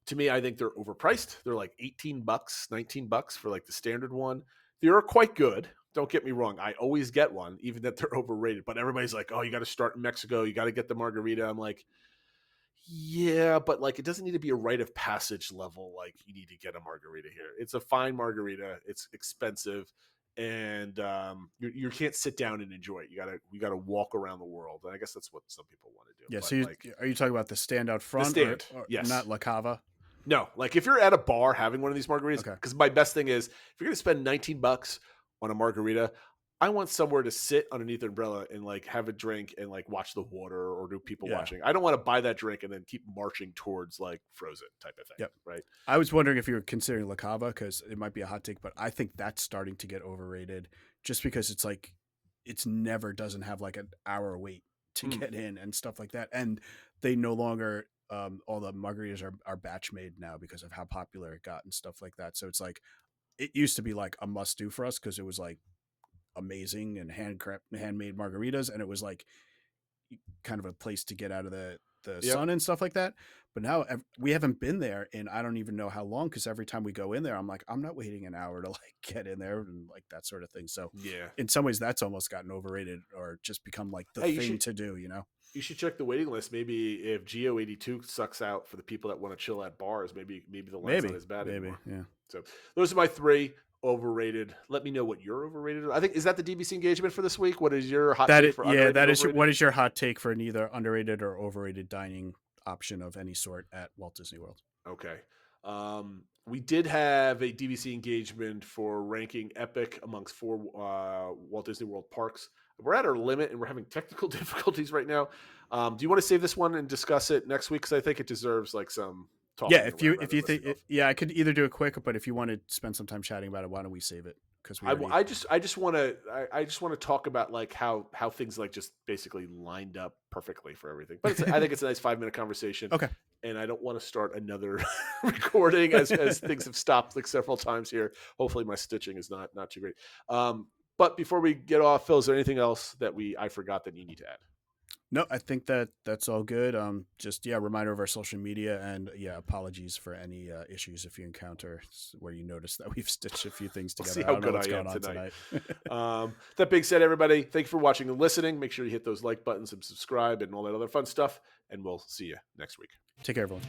To me, I think they're overpriced. They're $18, $19 for the standard one. They are quite good. Don't get me wrong. I always get one, even that they're overrated. But everybody's oh, you got to start in Mexico. You got to get the margarita. I'm yeah, but it doesn't need to be a rite of passage level. You need to get a margarita here. It's a fine margarita. It's expensive, and you can't sit down and enjoy it. You gotta walk around the world. And I guess that's what some people want to do. Yeah. But so are you talking about the stand out front? The stand, or yes. Not La Cava. No, if you're at a bar having one of these margaritas, Okay. because my best thing is if you're going to spend $19 on a margarita, I want somewhere to sit underneath the umbrella and have a drink and watch the water or do people watching. I don't want to buy that drink and then keep marching towards Frozen type of thing. Yep. Right. I was wondering if you were considering La Cava because it might be a hot take, but I think that's starting to get overrated just because it's never doesn't have an hour wait to get in and stuff like that. And they no longer, all the margaritas are batch made now because of how popular it got and stuff like that. So it's it used to be a must do for us because it was amazing and handmade margaritas. And it was kind of a place to get out of the sun and stuff like that. But now we haven't been there in, I don't even know how long. Cause every time we go in there, I'm I'm not waiting an hour to get in there and that sort of thing. So yeah, in some ways that's almost gotten overrated or just become the thing to do, You should check the waiting list. Maybe if Geo 82 sucks out for the people that want to chill at bars, maybe the line's not as bad anymore. Yeah. So those are my 3 overrated. Let me know what you're overrated. I think is that the DBC engagement for this week. What is your hot take for underrated? That is. What is your hot take for neither underrated or overrated dining option of any sort at Walt Disney World? Okay. We did have a DVC engagement for ranking Epic amongst 4 Walt Disney World parks. We're at our limit and we're having technical difficulties right now. Do you want to save this one and discuss it next week? Because I think it deserves some talk. Yeah, if you think, I could either do it quick, but if you want to spend some time chatting about it, why don't we save it? Because I just want to talk about how things just basically lined up perfectly for everything. But I think it's a nice 5-minute conversation. Okay. And I don't want to start another recording as things have stopped several times here. Hopefully my stitching is not too great. But before we get off, Phil, is there anything else that I forgot that you need to add? No, I think that's all good. Reminder of our social media and apologies for any issues if you encounter where you notice that we've stitched a few things together. See how good I am tonight. That being said, everybody, thank you for watching and listening. Make sure you hit those like buttons and subscribe and all that other fun stuff. And we'll see you next week. Take care, everyone.